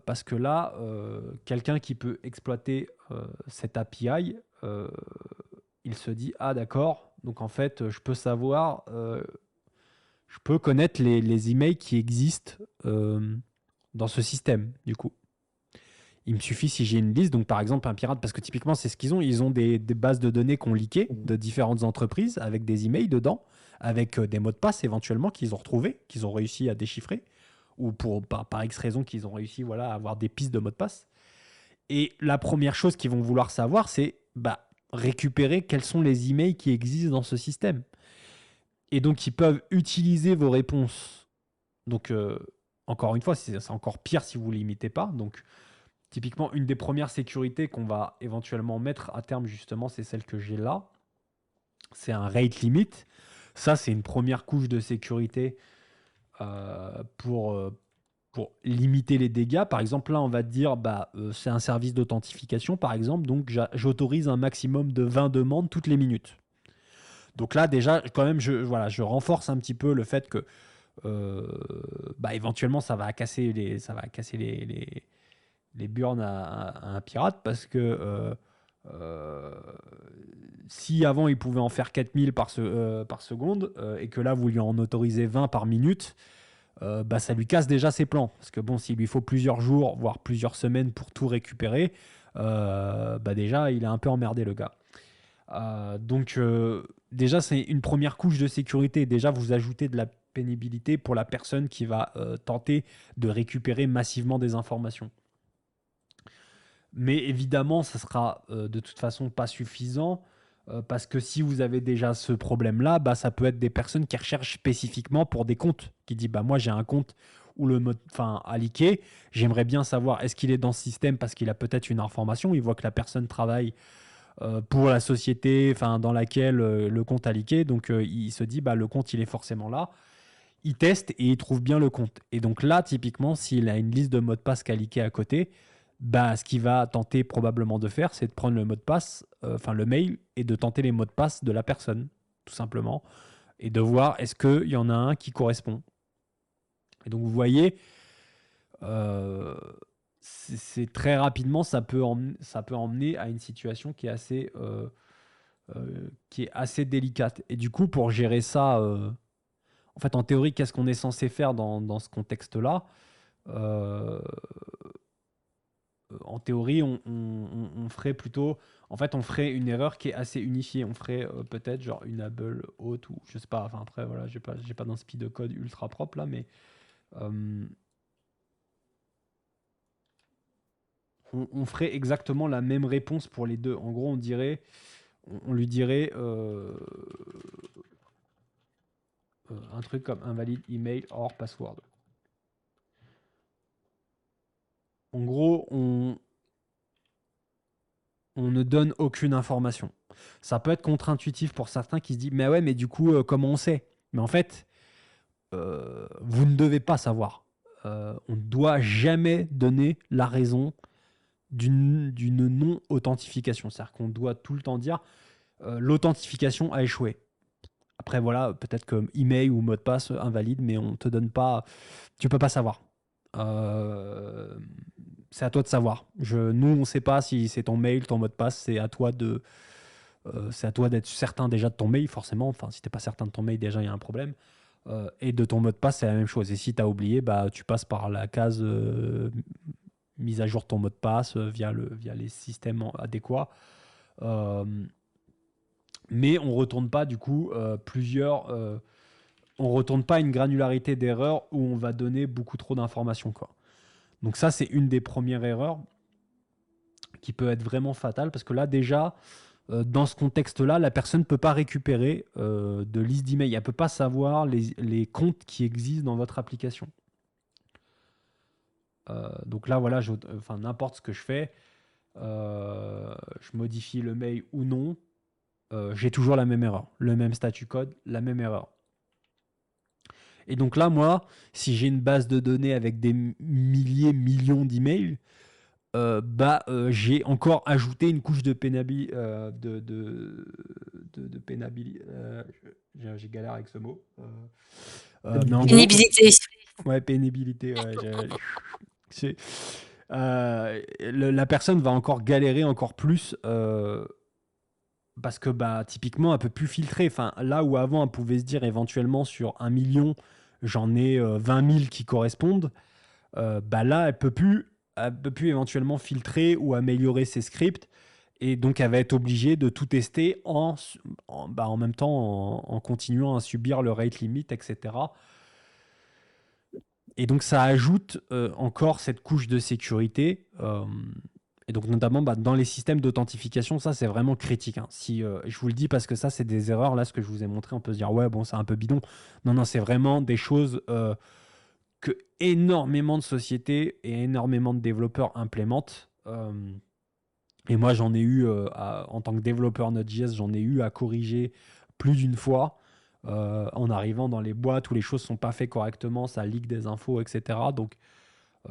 Parce que là, quelqu'un qui peut exploiter cette API, il se dit ah d'accord, donc en fait je peux savoir, je peux connaître les emails qui existent dans ce système du coup. Il me suffit si j'ai une liste, donc par exemple un pirate, parce que typiquement c'est ce ils ont des bases de données qu'on leakées de différentes entreprises avec des emails dedans, avec des mots de passe éventuellement qu'ils ont retrouvés, qu'ils ont réussi à déchiffrer, ou par X raison qu'ils ont réussi voilà, à avoir des pistes de mots de passe. Et la première chose qu'ils vont vouloir savoir, c'est bah, récupérer quels sont les emails qui existent dans ce système. Et donc, ils peuvent utiliser vos réponses. Donc, encore une fois, c'est encore pire si vous ne l'imitez pas. Donc, typiquement, une des premières sécurités qu'on va éventuellement mettre à terme, justement, c'est celle que j'ai là. C'est un rate limit. Ça, c'est une première couche de sécurité pour limiter les dégâts. Par exemple, là, on va te dire, bah, c'est un service d'authentification, par exemple, donc j'autorise un maximum de 20 demandes toutes les minutes. Donc là, déjà, quand même, je renforce un petit peu le fait que bah, éventuellement, ça va casser les burnes à un pirate, parce que si avant, il pouvait en faire 4000 par seconde, et que là, vous lui en autorisez 20 par minute, bah, ça lui casse déjà ses plans. Parce que bon, s'il lui faut plusieurs jours, voire plusieurs semaines pour tout récupérer, bah déjà, il est un peu emmerdé, le gars. Donc, déjà, c'est une première couche de sécurité. Déjà, vous ajoutez de la pénibilité pour la personne qui va tenter de récupérer massivement des informations. Mais évidemment, ça sera de toute façon pas suffisant. Parce que si vous avez déjà ce problème-là, bah, ça peut être des personnes qui recherchent spécifiquement pour des comptes, qui disent bah, moi j'ai un compte où le mode, a leaké, j'aimerais bien savoir est-ce qu'il est dans ce système parce qu'il a peut-être une information, il voit que la personne travaille pour la société dans laquelle le compte a leaké, donc il se dit bah, le compte il est forcément là, il teste et il trouve bien le compte. Et donc là, typiquement, s'il a une liste de mots de passe qui a leaké à côté, bah, ce qu'il va tenter probablement de faire, c'est de prendre le mot de passe, le mail, et de tenter les mots de passe de la personne, tout simplement, et de voir est-ce qu'il y en a un qui correspond. Et donc vous voyez, c'est très rapidement, ça peut emmener à une situation qui est assez qui est assez délicate. Et du coup, pour gérer ça, en fait, en théorie, qu'est-ce qu'on est censé faire dans ce contexte-là? Euh, En théorie, on ferait plutôt, en fait, on ferait une erreur qui est assez unifiée. On ferait peut-être genre une able haute ou je sais pas. Enfin après, voilà, j'ai pas d'inspi de code ultra propre là, mais euh, on ferait exactement la même réponse pour les deux. En gros, on lui dirait un truc comme invalide email or password. En gros, on ne donne aucune information. Ça peut être contre-intuitif pour certains qui se disent mais ouais, mais du coup, comment on sait? Mais en fait, vous ne devez pas savoir. On ne doit jamais donner la raison d'une non-authentification. C'est-à-dire qu'on doit tout le temps dire l'authentification a échoué. Après, voilà, peut-être que email ou mot de passe invalide, mais on te donne pas. Tu peux pas savoir. C'est à toi de savoir. Nous, on ne sait pas si c'est ton mail, ton mot de passe. C'est à toi d'être certain déjà de ton mail, forcément. Enfin, si tu n'es pas certain de ton mail, déjà, il y a un problème. Et de ton mot de passe, c'est la même chose. Et si tu as oublié, bah, tu passes par la case mise à jour de ton mot de passe via les systèmes adéquats. Euh, mais on ne retourne pas, du coup, on ne retourne pas une granularité d'erreur où on va donner beaucoup trop d'informations, quoi. Donc ça, c'est une des premières erreurs qui peut être vraiment fatale parce que là, déjà, dans ce contexte-là, la personne ne peut pas récupérer de liste d'emails. Elle ne peut pas savoir les comptes qui existent dans votre application. Donc là, voilà, n'importe ce que je fais, je modifie le mail ou non, j'ai toujours la même erreur. Le même statut code, la même erreur. Et donc là, moi, si j'ai une base de données avec des milliers, millions d'emails, j'ai encore ajouté une couche de pénibilité. J'ai galère avec ce mot. Mais en gros, Pénibilité. ouais, pénibilité. Ouais, la personne va encore galérer encore plus parce que typiquement, elle peut plus filtrer. Enfin, là où avant, elle pouvait se dire éventuellement sur 1 million, j'en ai 20 000 qui correspondent. Là, elle peut plus éventuellement filtrer ou améliorer ses scripts. Et donc, elle va être obligée de tout tester en même temps en continuant à subir le rate limit, etc. Et donc, ça ajoute encore cette couche de sécurité. Et donc, notamment dans les systèmes d'authentification, ça, c'est vraiment critique. Hein. Je vous le dis parce que ça, c'est des erreurs. Là, ce que je vous ai montré, on peut se dire, ouais, bon, c'est un peu bidon. Non, non, c'est vraiment des choses que énormément de sociétés et énormément de développeurs implémentent. Et moi, j'en ai eu, en tant que développeur Node.js, j'en ai eu à corriger plus d'une fois en arrivant dans les boîtes où les choses ne sont pas faites correctement, ça leak des infos, etc. Donc,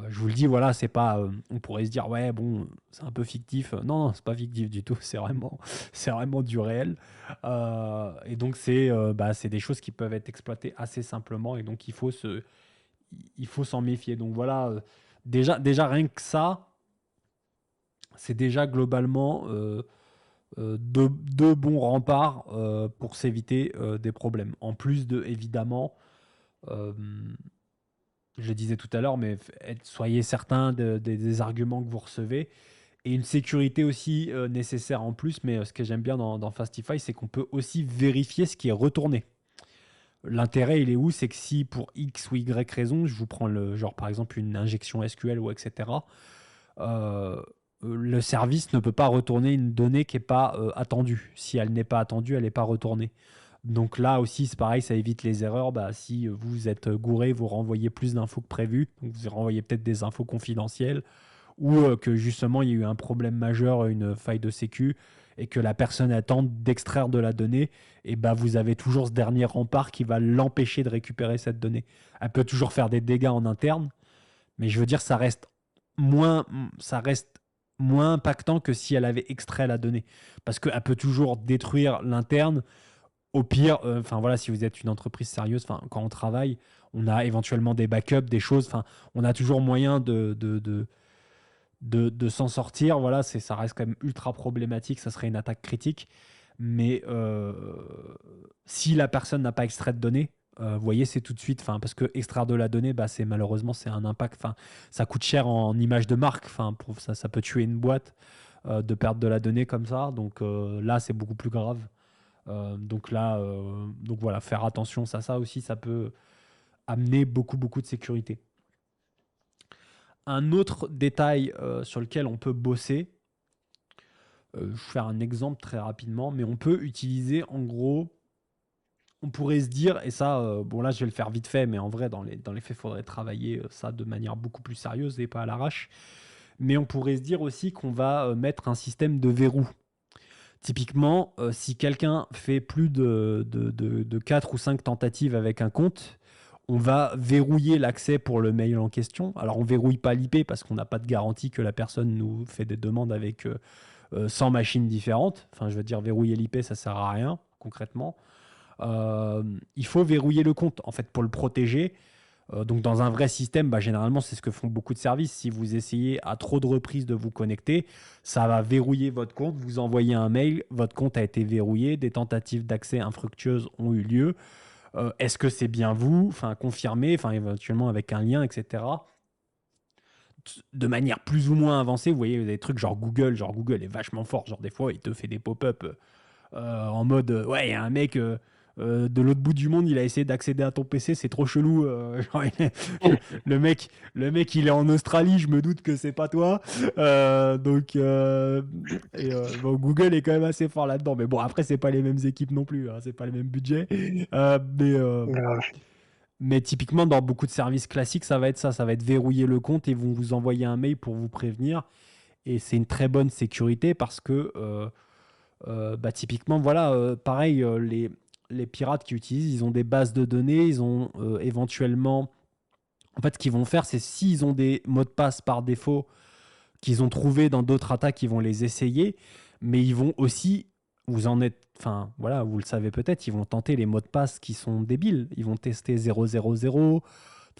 je vous le dis, voilà, c'est pas. On pourrait se dire, ouais, bon, c'est un peu fictif. Non, non, c'est pas fictif du tout. C'est vraiment du réel. Et donc, c'est des choses qui peuvent être exploitées assez simplement. Et donc, il faut s'en méfier. Donc voilà, déjà rien que ça, c'est déjà globalement deux bons remparts pour s'éviter des problèmes. En plus de, évidemment, euh, je le disais tout à l'heure, mais soyez certains des arguments que vous recevez. Et une sécurité aussi nécessaire en plus, mais ce que j'aime bien dans Fastify, c'est qu'on peut aussi vérifier ce qui est retourné. L'intérêt, il est où? C'est que si pour X ou Y raison, je vous prends genre par exemple une injection SQL ou etc., le service ne peut pas retourner une donnée qui n'est pas attendue. Si elle n'est pas attendue, elle n'est pas retournée. Donc là aussi, c'est pareil, ça évite les erreurs. Si vous êtes gouré, vous renvoyez plus d'infos que prévu. Donc vous renvoyez peut-être des infos confidentielles ou que justement il y a eu un problème majeur, une faille de sécu et que la personne attend d'extraire de la donnée, et vous avez toujours ce dernier rempart qui va l'empêcher de récupérer cette donnée. Elle peut toujours faire des dégâts en interne, mais je veux dire, moins, ça reste moins impactant que si elle avait extrait la donnée. Parce qu'elle peut toujours détruire l'interne. Au pire, voilà, si vous êtes une entreprise sérieuse, quand on travaille, on a éventuellement des backups, des choses. On a toujours moyen de s'en sortir. Voilà, ça reste quand même ultra problématique. Ça serait une attaque critique. Mais si la personne n'a pas extrait de données, vous voyez, c'est tout de suite, parce que extraire de la donnée, bah, malheureusement, c'est un impact, ça coûte cher en image de marque, ça peut tuer une boîte de perdre de la donnée comme ça. Donc là, c'est beaucoup plus grave. Donc voilà, faire attention, ça aussi, ça peut amener beaucoup de sécurité. Un autre détail sur lequel on peut bosser, je vais faire un exemple très rapidement, mais on peut utiliser en gros, on pourrait se dire, et ça, bon là je vais le faire vite fait, mais en vrai dans les faits, il faudrait travailler ça de manière beaucoup plus sérieuse et pas à l'arrache. Mais on pourrait se dire aussi qu'on va mettre un système de verrou. Typiquement, si quelqu'un fait plus de 4 ou 5 tentatives avec un compte, on va verrouiller l'accès pour le mail en question. Alors on verrouille pas l'IP parce qu'on n'a pas de garantie que la personne nous fait des demandes avec 100 machines différentes. Enfin, je veux dire, verrouiller l'IP, ça sert à rien concrètement. Il faut verrouiller le compte en fait pour le protéger. Donc dans un vrai système, généralement c'est ce que font beaucoup de services. Si vous essayez à trop de reprises de vous connecter, ça va verrouiller votre compte, vous envoyez un mail, votre compte a été verrouillé, des tentatives d'accès infructueuses ont eu lieu. Est-ce que c'est bien vous? Confirmez, éventuellement avec un lien, etc. De manière plus ou moins avancée, vous voyez, vous avez des trucs genre Google est vachement fort, genre des fois il te fait des pop-up en mode ouais, il y a un mec de l'autre bout du monde, il a essayé d'accéder à ton PC, c'est trop chelou. Genre, le mec, il est en Australie, je me doute que c'est pas toi. Bon, Google est quand même assez fort là-dedans. Mais bon, après, c'est pas les mêmes équipes non plus, hein, c'est pas les mêmes budgets. Grave. Mais typiquement, dans beaucoup de services classiques, ça va être ça. Ça va être verrouiller le compte et vont vous envoyer un mail pour vous prévenir. Et c'est une très bonne sécurité parce que typiquement, voilà, pareil, les pirates qui utilisent, ils ont des bases de données, ils ont éventuellement... En fait, ce qu'ils vont faire, c'est s'ils ont des mots de passe par défaut qu'ils ont trouvés dans d'autres attaques, ils vont les essayer, mais ils vont aussi, vous en êtes... Enfin, voilà, vous le savez peut-être, ils vont tenter les mots de passe qui sont débiles. Ils vont tester 000,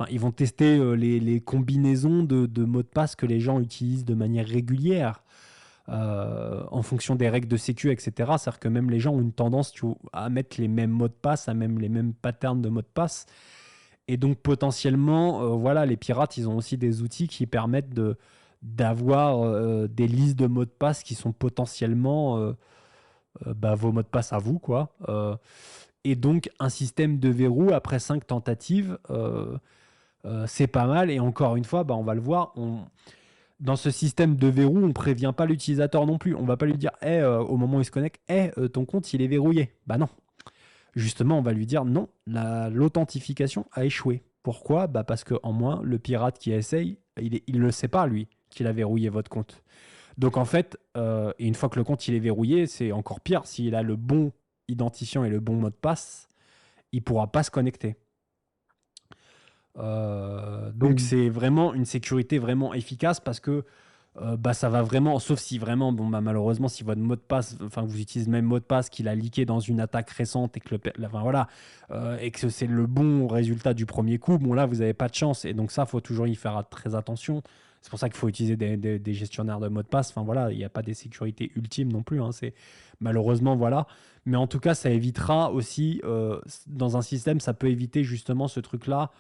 ils vont tester les combinaisons de mots de passe que les gens utilisent de manière régulière. En fonction des règles de sécu, etc. C'est-à-dire que même les gens ont une tendance à mettre les mêmes mots de passe, à même les mêmes patterns de mots de passe. Et donc potentiellement, voilà, les pirates, ils ont aussi des outils qui permettent d'avoir des listes de mots de passe qui sont potentiellement vos mots de passe à vous, quoi. Et donc un système de verrou après 5 tentatives, c'est pas mal. Et encore une fois, on va le voir, dans ce système de verrou, on ne prévient pas l'utilisateur non plus. On ne va pas lui dire au moment où il se connecte, ton compte, il est verrouillé. Bah non. Justement, on va lui dire non, l'authentification a échoué. Pourquoi? Parce qu'en moins, le pirate qui essaye, il ne le sait pas, lui, qu'il a verrouillé votre compte. Donc en fait, et une fois que le compte il est verrouillé, c'est encore pire. S'il a le bon identifiant et le bon mot de passe, il ne pourra pas se connecter. Donc c'est vraiment une sécurité vraiment efficace parce que ça va vraiment, sauf si vraiment, malheureusement, si votre mot de passe, vous utilisez le même mot de passe qu'il a leaké dans une attaque récente et que et que c'est le bon résultat du premier coup, là vous n'avez pas de chance. Et donc ça, faut toujours y faire très attention. C'est pour ça qu'il faut utiliser des gestionnaires de mots de passe. Il n'y a pas des sécurités ultimes non plus. C'est malheureusement voilà. Mais en tout cas, ça évitera aussi dans un système, ça peut éviter justement ce truc-là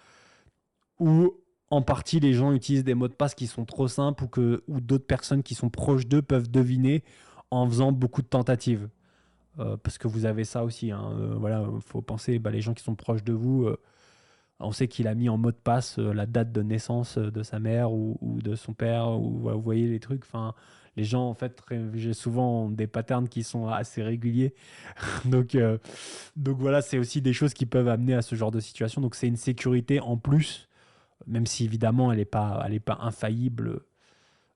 où en partie les gens utilisent des mots de passe qui sont trop simples ou d'autres personnes qui sont proches d'eux peuvent deviner en faisant beaucoup de tentatives. Parce que vous avez ça aussi. Voilà, faut penser, les gens qui sont proches de vous, on sait qu'il a mis en mot de passe la date de naissance de sa mère ou de son père, ou vous voyez les trucs. Les gens, en fait, j'ai souvent des patterns qui sont assez réguliers. donc voilà, c'est aussi des choses qui peuvent amener à ce genre de situation. Donc c'est une sécurité en plus, même si évidemment elle n'est pas infaillible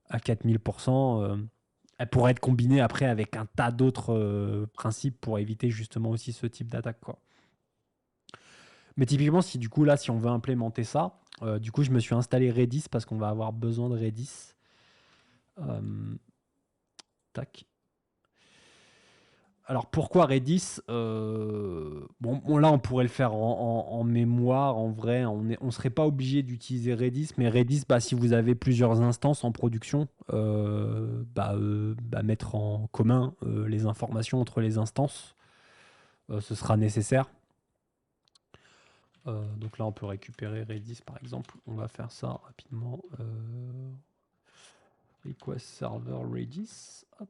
à 4000%. Elle pourrait être combinée après avec un tas d'autres principes pour éviter justement aussi ce type d'attaque, quoi. Mais typiquement, si du coup là, si on veut implémenter ça, du coup je me suis installé Redis parce qu'on va avoir besoin de Redis. Tac. Alors pourquoi Redis? Bon, là on pourrait le faire en mémoire, en vrai, on serait pas obligé d'utiliser Redis, mais Redis, bah, si vous avez plusieurs instances en production, mettre en commun les informations entre les instances, ce sera nécessaire. Donc là on peut récupérer Redis par exemple, on va faire ça rapidement. Request server Redis, hop.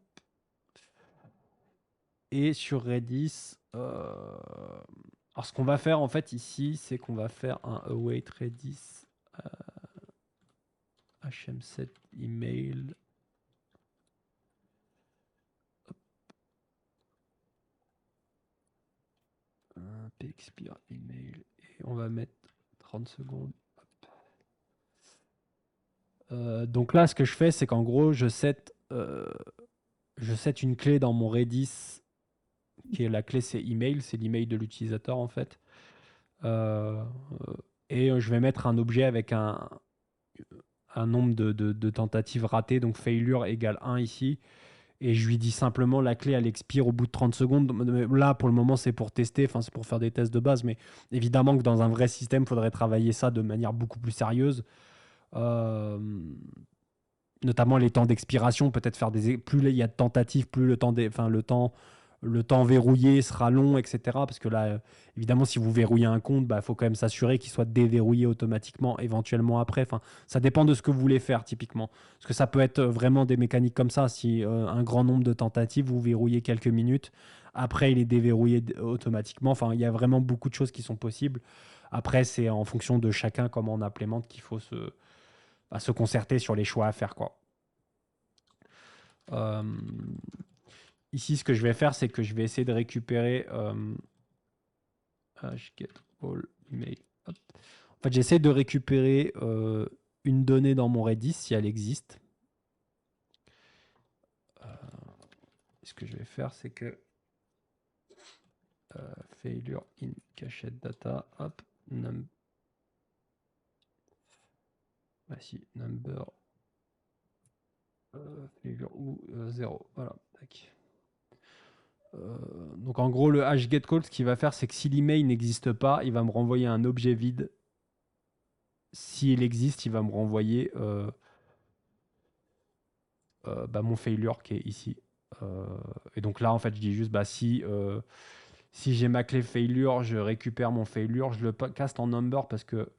Et sur Redis, alors ce qu'on va faire en fait ici, c'est qu'on va faire un await Redis HM7 email. Un pexpire email. Et on va mettre 30 secondes. Donc là, ce que je fais, c'est qu'en gros, je set une clé dans mon Redis, qui est la clé, c'est email, c'est l'email de l'utilisateur en fait. Et je vais mettre un objet avec un nombre de tentatives ratées, donc failure égale 1 ici. Et je lui dis simplement la clé, elle expire au bout de 30 secondes. Là, pour le moment, c'est pour tester, enfin, c'est pour faire des tests de base. Mais évidemment que dans un vrai système, il faudrait travailler ça de manière beaucoup plus sérieuse. Euh, Notamment les temps d'expiration, peut-être faire plus il y a de tentatives, plus le temps verrouillé sera long, etc. Parce que là, évidemment, si vous verrouillez un compte, il faut quand même s'assurer qu'il soit déverrouillé automatiquement, éventuellement après. Enfin, ça dépend de ce que vous voulez faire, typiquement. Parce que ça peut être vraiment des mécaniques comme ça. Si un grand nombre de tentatives, vous verrouillez quelques minutes, après, il est déverrouillé automatiquement. Enfin, il y a vraiment beaucoup de choses qui sont possibles. Après, c'est en fonction de chacun, comment on implémente, qu'il faut se concerter sur les choix à faire, quoi. Euh, Ici, ce que je vais faire, c'est que je vais essayer de récupérer get all email. Hop. En fait, j'essaie de récupérer une donnée dans mon Redis si elle existe. Ce que je vais faire, c'est que failure in cached data, hop, number failure ou 0. Voilà. Tac. Donc en gros, le hashgetCall, ce qu'il va faire, c'est que si l'email n'existe pas, il va me renvoyer un objet vide. S'il existe, il va me renvoyer mon failure qui est ici. Et donc là, en fait, je dis juste, si j'ai ma clé failure, je récupère mon failure, je le caste en number parce que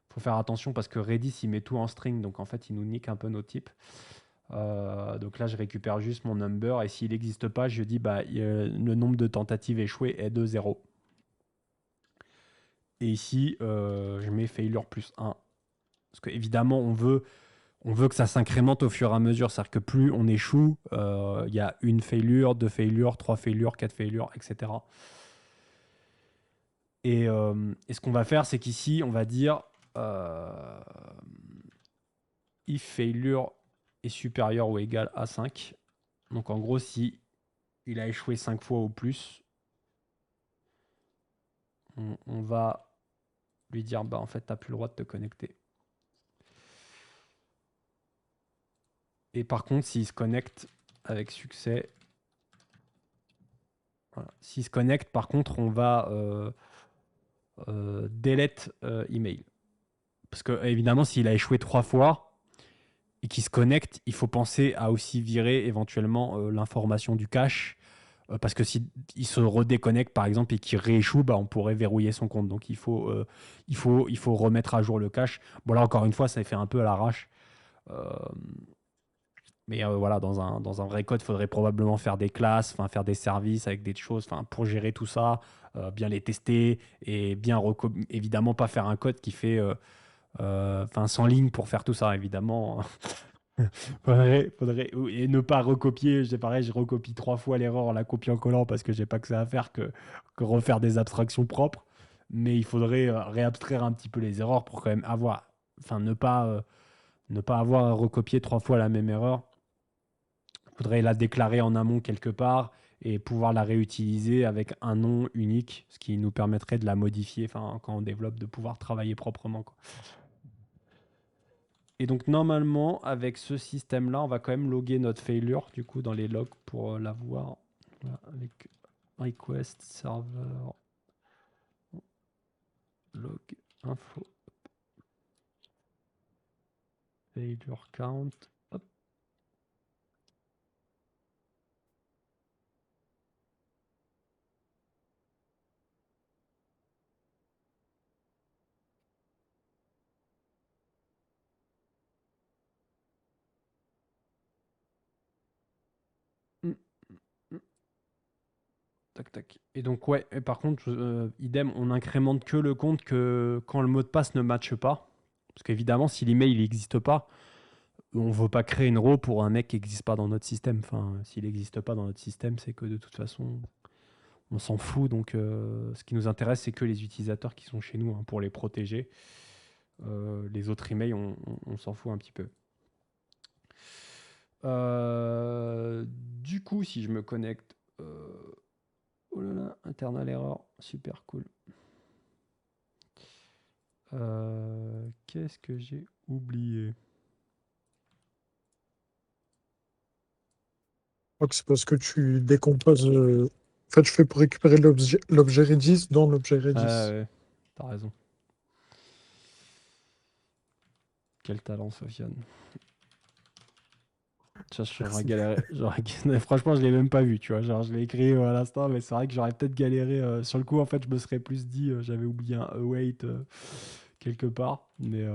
faut faire attention parce que Redis, il met tout en string, donc en fait, il nous nique un peu nos types. Donc là, je récupère juste mon number et s'il n'existe pas, je dis le nombre de tentatives échouées est de 0. Et ici, je mets failure plus 1. Parce qu'évidemment, on veut que ça s'incrémente au fur et à mesure. C'est-à-dire que plus on échoue, il y a une failure, 2 failures, 3 failures, 4 failures, etc. Et ce qu'on va faire, c'est qu'ici, on va dire if failure est supérieur ou égal à 5. Donc en gros, si il a échoué 5 fois ou plus, on va lui dire en fait, tu n'as plus le droit de te connecter. Et par contre, s'il se connecte avec succès, voilà. S'il se connecte, par contre, on va delete email. Parce que évidemment, s'il a échoué 3 fois et qu'il se connecte, il faut penser à aussi virer éventuellement l'information du cache. Parce que s'il se redéconnecte, par exemple, et qu'il rééchoue, on pourrait verrouiller son compte. Donc, il faut remettre à jour le cache. Bon, là, encore une fois, ça fait un peu à l'arrache. Mais voilà, dans un vrai code, il faudrait probablement faire des classes, faire des services avec des choses pour gérer tout ça, bien les tester et bien évidemment pas faire un code qui fait 100 lignes pour faire tout ça, évidemment. Faudrait, et ne pas recopier. C'est pareil, je recopie 3 fois l'erreur en la copiant-collant parce que j'ai pas que ça à faire que refaire des abstractions propres. Mais il faudrait réabstraire un petit peu les erreurs pour quand même ne pas avoir à recopier 3 fois la même erreur. Il faudrait la déclarer en amont quelque part et pouvoir la réutiliser avec un nom unique, ce qui nous permettrait de la modifier quand on développe, de pouvoir travailler proprement, quoi. Et donc normalement, avec ce système-là, on va quand même loguer notre failure du coup dans les logs pour la voir. Là, avec request serveur log info failure count. Hop. Mm, mm. Tac tac. Et donc ouais, et par contre, idem, on incrémente que le compte que quand le mot de passe ne matche pas. Parce qu'évidemment, si l'email n'existe pas, on ne veut pas créer une row pour un mec qui n'existe pas dans notre système. Enfin, s'il n'existe pas dans notre système, c'est que de toute façon, on s'en fout. Donc, ce qui nous intéresse, c'est que les utilisateurs qui sont chez nous, hein, pour les protéger. Les autres emails, on s'en fout un petit peu. Du coup, si je me connecte... oh là là, internal error, super cool. Qu'est-ce que j'ai oublié? Je crois que c'est parce que tu décomposes. En fait, je fais pour récupérer l'objet Redis dans l'objet Redis. Ouais, t'as raison. Quel talent, Sofiane. Ça, j'aurais galéré. Franchement, je l'ai même pas vu, tu vois. Genre, je l'ai écrit à l'instant, mais c'est vrai que j'aurais peut-être galéré. Sur le coup, en fait, je me serais plus dit, j'avais oublié un await quelque part. Mais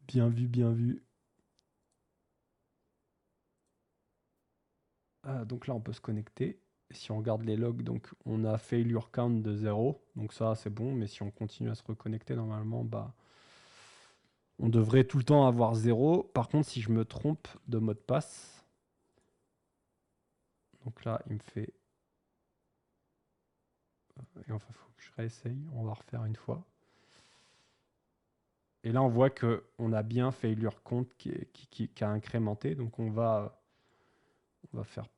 bien vu, bien vu. Donc là, on peut se connecter. Si on regarde les logs, donc on a failure count de 0. Donc ça, c'est bon. Mais si on continue à se reconnecter, normalement, bah, on devrait tout le temps avoir 0. Par contre, si je me trompe de mot de passe, donc là, il me fait... Et enfin, il faut que je réessaye. On va refaire une fois. Et là, on voit qu'on a bien failure count qui a incrémenté. Donc, on va faire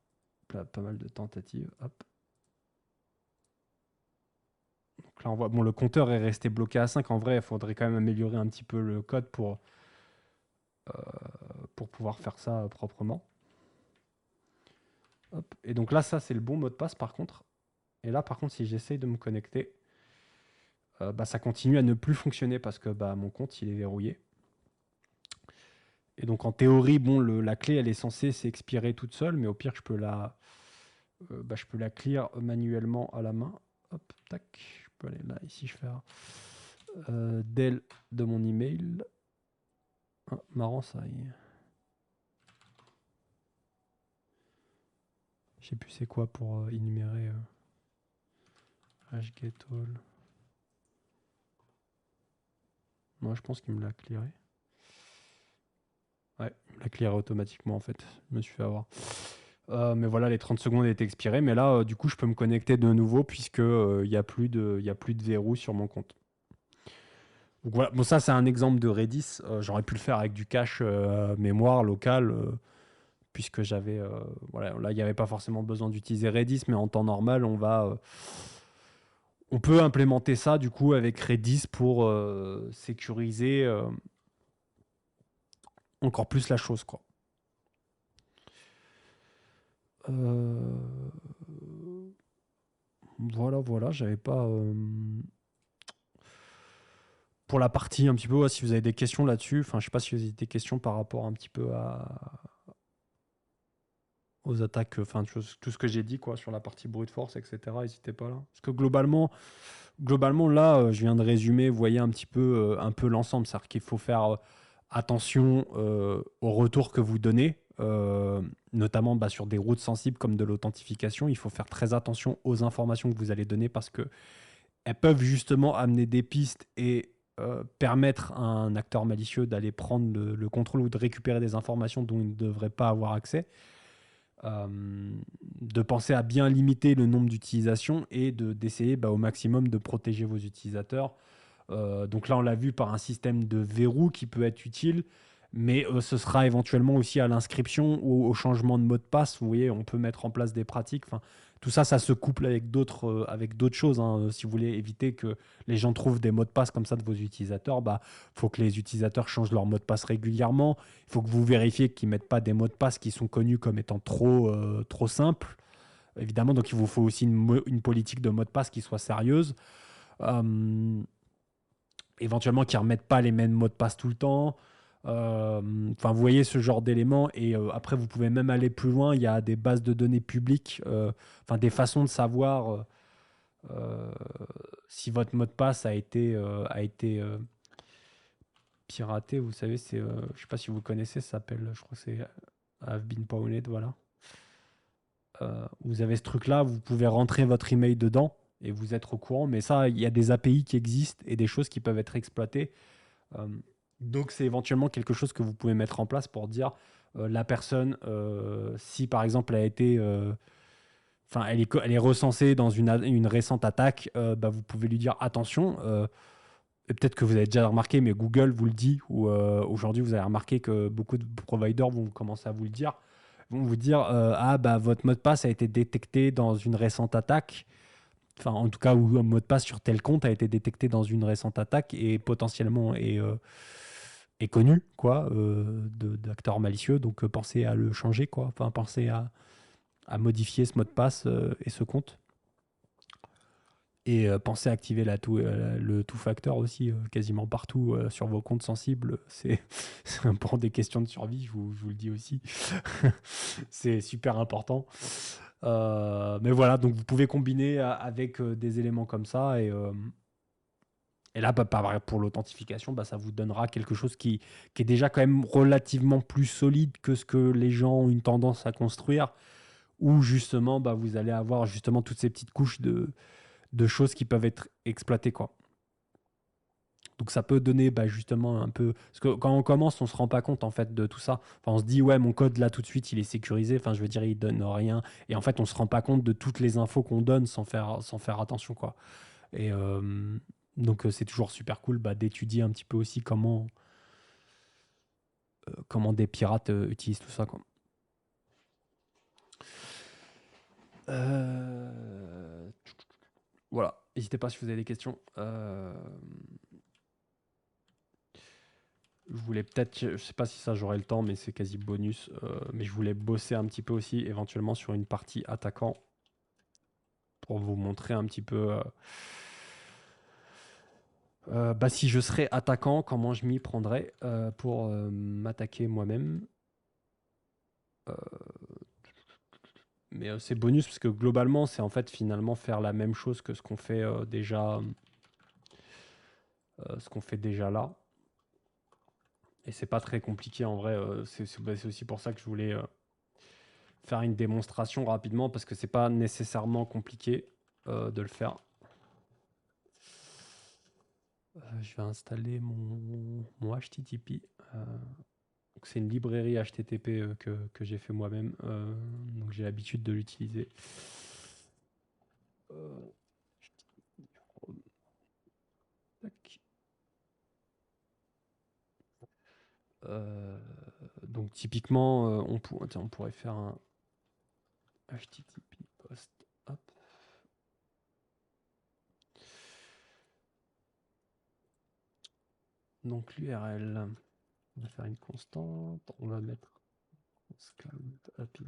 pas mal de tentatives. Hop. Donc là, on voit, bon, le compteur est resté bloqué à 5. En vrai, il faudrait quand même améliorer un petit peu le code pour pouvoir faire ça proprement. Hop. Et donc là, ça, c'est le bon mot de passe, par contre. Et là, par contre, si j'essaye de me connecter, bah, ça continue à ne plus fonctionner parce que bah, mon compte, il est verrouillé. Et donc, en théorie, bon, la clé, elle est censée s'expirer toute seule, mais au pire, je peux la clear manuellement à la main. Hop, tac. Je peux aller là, ici, je fais del de mon email. Ah, marrant, ça. Je sais plus c'est quoi pour énumérer hgetall. Moi, je pense qu'il me l'a clearé. Ouais, il me l'a clearé automatiquement, en fait. Je me suis fait avoir. Mais voilà, les 30 secondes étaient expirées. Mais là, du coup, je peux me connecter de nouveau puisque il n'y a plus de verrou sur mon compte. Donc voilà. Bon, ça, c'est un exemple de Redis. J'aurais pu le faire avec du cache mémoire local puisque j'avais... voilà, là, il n'y avait pas forcément besoin d'utiliser Redis, mais en temps normal, on peut implémenter ça, du coup, avec Redis pour sécuriser encore plus la chose, quoi. Voilà, j'avais pas... Pour la partie un petit peu, si vous avez des questions là-dessus, enfin, je sais pas si vous avez des questions par rapport un petit peu aux attaques, enfin, tout ce que j'ai dit, quoi, sur la partie brute force, etc. N'hésitez pas là. Parce que globalement là, je viens de résumer, vous voyez un petit peu, l'ensemble. C'est-à-dire qu'il faut faire attention aux retours que vous donnez, notamment sur des routes sensibles comme de l'authentification. Il faut faire très attention aux informations que vous allez donner parce qu'elles peuvent justement amener des pistes et permettre à un acteur malicieux d'aller prendre le contrôle ou de récupérer des informations dont il ne devrait pas avoir accès. De penser à bien limiter le nombre d'utilisations et d'essayer au maximum de protéger vos utilisateurs. Donc là, on l'a vu par un système de verrou qui peut être utile, Mais ce sera éventuellement aussi à l'inscription ou au changement de mot de passe. Vous voyez, on peut mettre en place des pratiques. Enfin, tout ça, ça se couple avec d'autres choses, hein. Si vous voulez éviter que les gens trouvent des mots de passe comme ça de vos utilisateurs, bah, faut que les utilisateurs changent leur mot de passe régulièrement. Il faut que vous vérifiez qu'ils mettent pas des mots de passe qui sont connus comme étant trop simples. Évidemment, donc il vous faut aussi une politique de mot de passe qui soit sérieuse. Euh, Éventuellement, qui ne remettent pas les mêmes mots de passe tout le temps. Enfin, vous voyez ce genre d'éléments. Et après, vous pouvez même aller plus loin. Il y a des bases de données publiques, enfin des façons de savoir euh, si votre mot de passe a été piraté. Vous savez, je ne sais pas si vous connaissez, ça s'appelle, je crois que c'est Have been pwned, voilà. Vous avez ce truc-là, vous pouvez rentrer votre email dedans et vous êtes au courant. Mais ça, il y a des API qui existent et des choses qui peuvent être exploitées. Euh, donc, c'est éventuellement quelque chose que vous pouvez mettre en place pour dire la personne, si par exemple elle a été, enfin, elle est recensée dans une récente attaque, bah, vous pouvez lui dire attention. Et peut-être que vous avez déjà remarqué, mais Google vous le dit, ou aujourd'hui vous avez remarqué que beaucoup de providers vont commencer à vous le dire, vont vous dire ah bah votre mot de passe a été détecté dans une récente attaque. Enfin, en tout cas, où un mot de passe sur tel compte a été détecté dans une récente attaque et potentiellement est connu, quoi, d'acteurs malicieux. Donc, pensez à le changer, quoi. Enfin, pensez à modifier ce mot de passe et ce compte. Et pensez à activer le two-factor aussi, quasiment partout sur vos comptes sensibles. C'est pour des questions de survie, je vous le dis aussi. C'est super important. Mais voilà, donc vous pouvez combiner avec des éléments comme ça. Et là, bah, pour l'authentification, bah, ça vous donnera quelque chose qui est déjà quand même relativement plus solide que ce que les gens ont une tendance à construire. Où justement, bah, vous allez avoir justement toutes ces petites couches de choses qui peuvent être exploitées, quoi. Donc ça peut donner bah, justement un peu... Parce que quand on commence, on ne se rend pas compte en fait de tout ça. Enfin, on se dit, ouais, mon code là tout de suite, il est sécurisé. Enfin, je veux dire, il donne rien. Et en fait, on ne se rend pas compte de toutes les infos qu'on donne sans faire attention, quoi. Et donc c'est toujours super cool bah, d'étudier un petit peu aussi comment des pirates utilisent tout ça, quoi. Voilà, n'hésitez pas si vous avez des questions. Je voulais peut-être, je sais pas si ça j'aurai le temps, mais c'est quasi bonus. Mais je voulais bosser un petit peu aussi, éventuellement sur une partie attaquant, pour vous montrer un petit peu bah, si je serais attaquant, comment je m'y prendrais pour m'attaquer moi-même. Mais c'est bonus parce que globalement, c'est en fait finalement faire la même chose que ce qu'on fait déjà là. Et c'est pas très compliqué en vrai. C'est aussi pour ça que je voulais faire une démonstration rapidement parce que c'est pas nécessairement compliqué de le faire. Je vais installer mon HTTP. C'est une librairie HTTP que j'ai fait moi-même. Donc j'ai l'habitude de l'utiliser. Tac. Donc typiquement, on pourrait faire un HTTP post. Hop. Donc l'URL, on va faire une constante, on va mettre scout API.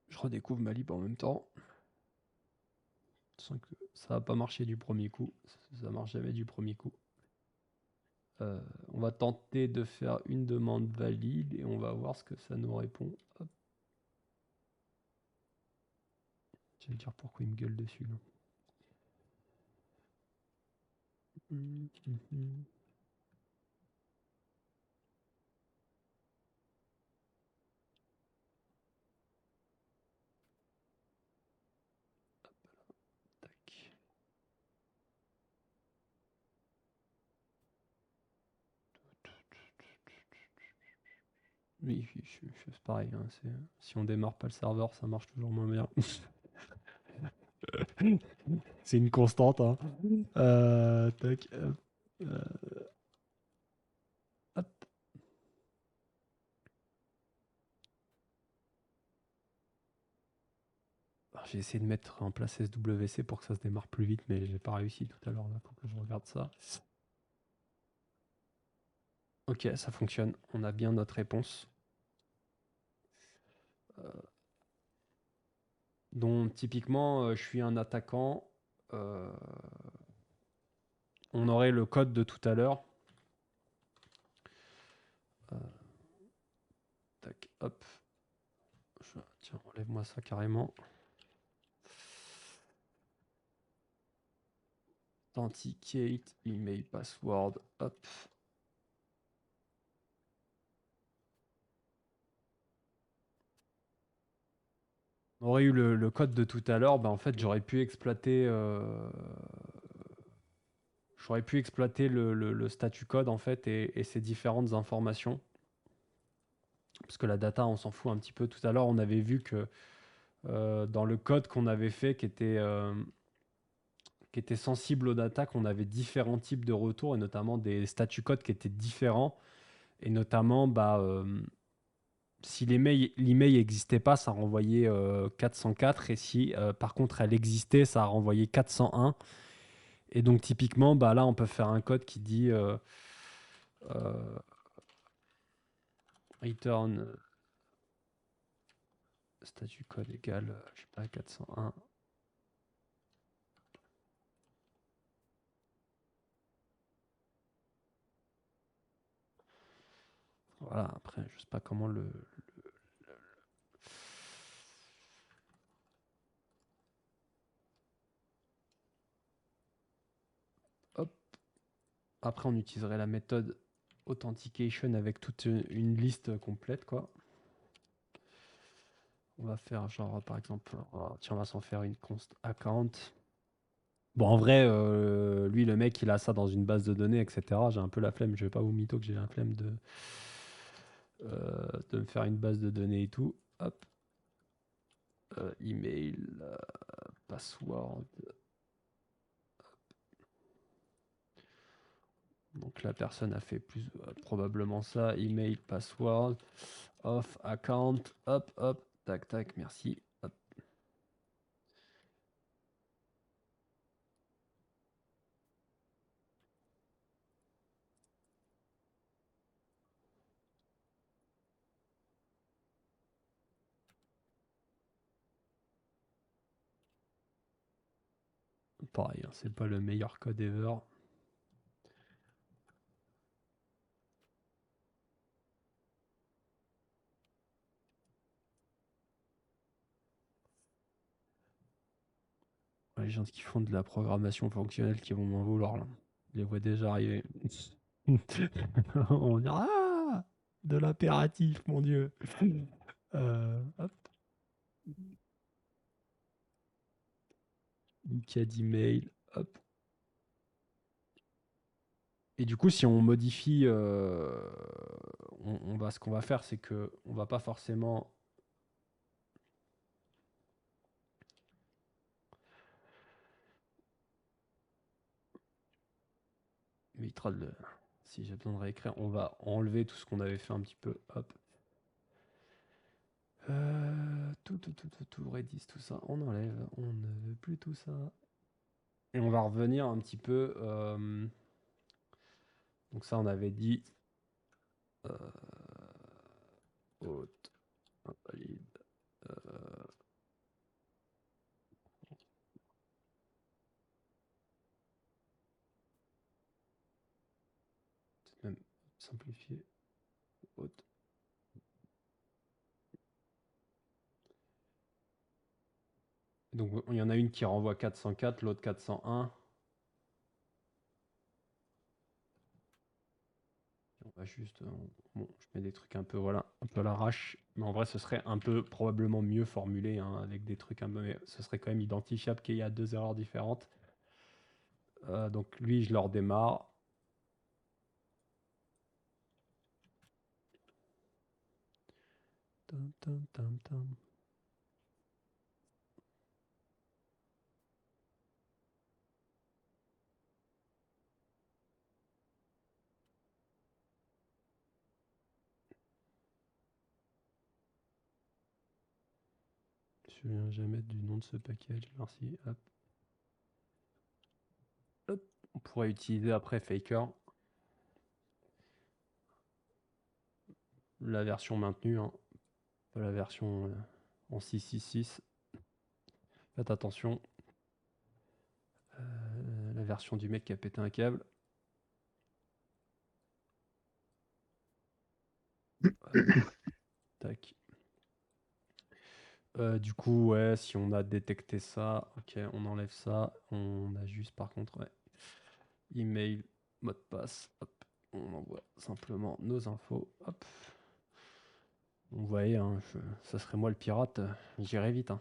Je redécouvre ma lib en même temps. Sans que ça va pas marcher du premier coup. Ça marche jamais du premier coup. On va tenter de faire une demande valide et on va voir ce que ça nous répond. Hop. Je vais dire pourquoi il me gueule dessus. Là. Tac. Oui, c'est pareil. Hein, si on démarre pas le serveur, ça marche toujours moins bien. C'est une constante. Hein. Tac. Hop. J'ai essayé de mettre en place SWC pour que ça se démarre plus vite, mais j'ai pas réussi tout à l'heure. Là, faut que je regarde ça. Ok, ça fonctionne. On a bien notre réponse. Donc typiquement, je suis un attaquant. On aurait le code de tout à l'heure. Tac, hop. Tiens, enlève-moi ça carrément. Authenticate, email, password, hop. On aurait eu le code de tout à l'heure, en fait j'aurais pu exploiter le statut code en fait et ses différentes informations. Parce que la data on s'en fout un petit peu. Tout à l'heure on avait vu que dans le code qu'on avait fait qui était sensible aux data, qu'on avait différents types de retours et notamment des statu codes qui étaient différents. Et notamment, si l'email n'existait pas, ça renvoyait 404. Et si par contre elle existait, ça renvoyait 401. Et donc typiquement, là on peut faire un code qui dit return statut code égal, je sais pas, 401. Voilà, après, je sais pas comment Hop. Après, on utiliserait la méthode authentication avec toute une liste complète, quoi. On va faire genre, par exemple, tiens, on va s'en faire une const account. Bon, en vrai, lui, le mec, il a ça dans une base de données, etc. J'ai un peu la flemme, je vais pas vous mytho que j'ai la flemme de me faire une base de données et tout. Hop. Email, password. Donc la personne a fait plus probablement ça. Email, password, off, account, hop, hop, tac, tac, merci. Hop. Pareil, hein, c'est pas le meilleur code ever. Les gens qui font de la programmation fonctionnelle qui vont m'en vouloir là. Je les vois déjà arriver. On dira ah, de l'impératif, mon Dieu. Hop. Une cas d'email. Hop. Et du coup, si on modifie, ce qu'on va faire, c'est que on va pas forcément. Mais si j'ai besoin de réécrire, on va enlever tout ce qu'on avait fait un petit peu. Hop. Tout, Redis, tout ça, on enlève. On ne veut plus tout ça. Et on va revenir un petit peu. Donc ça, on avait dit haute, invalide. Peut-être même simplifier. Haute. Donc il y en a une qui renvoie 404, l'autre 401. va juste, bon, je mets des trucs un peu, voilà, un peu à l'arrache. Mais en vrai, ce serait un peu probablement mieux formulé, hein, avec des trucs un peu. Mais ce serait quand même identifiable qu'il y a 2 erreurs différentes. Donc lui, je le redémarre. Tam, tam, tam, tam. Je ne me souviens jamais du nom de ce package. Merci. Hop. Hop. On pourrait utiliser après Faker. La version maintenue, hein. Pas la version en 666. Faites attention. La version du mec qui a pété un câble. Tac. Du coup, ouais, si on a détecté ça, ok, on enlève ça. On a juste, par contre, ouais, email, mot de passe. Hop, on envoie simplement nos infos. Hop. Vous voyez, hein, ça serait moi le pirate, j'irai vite, hein.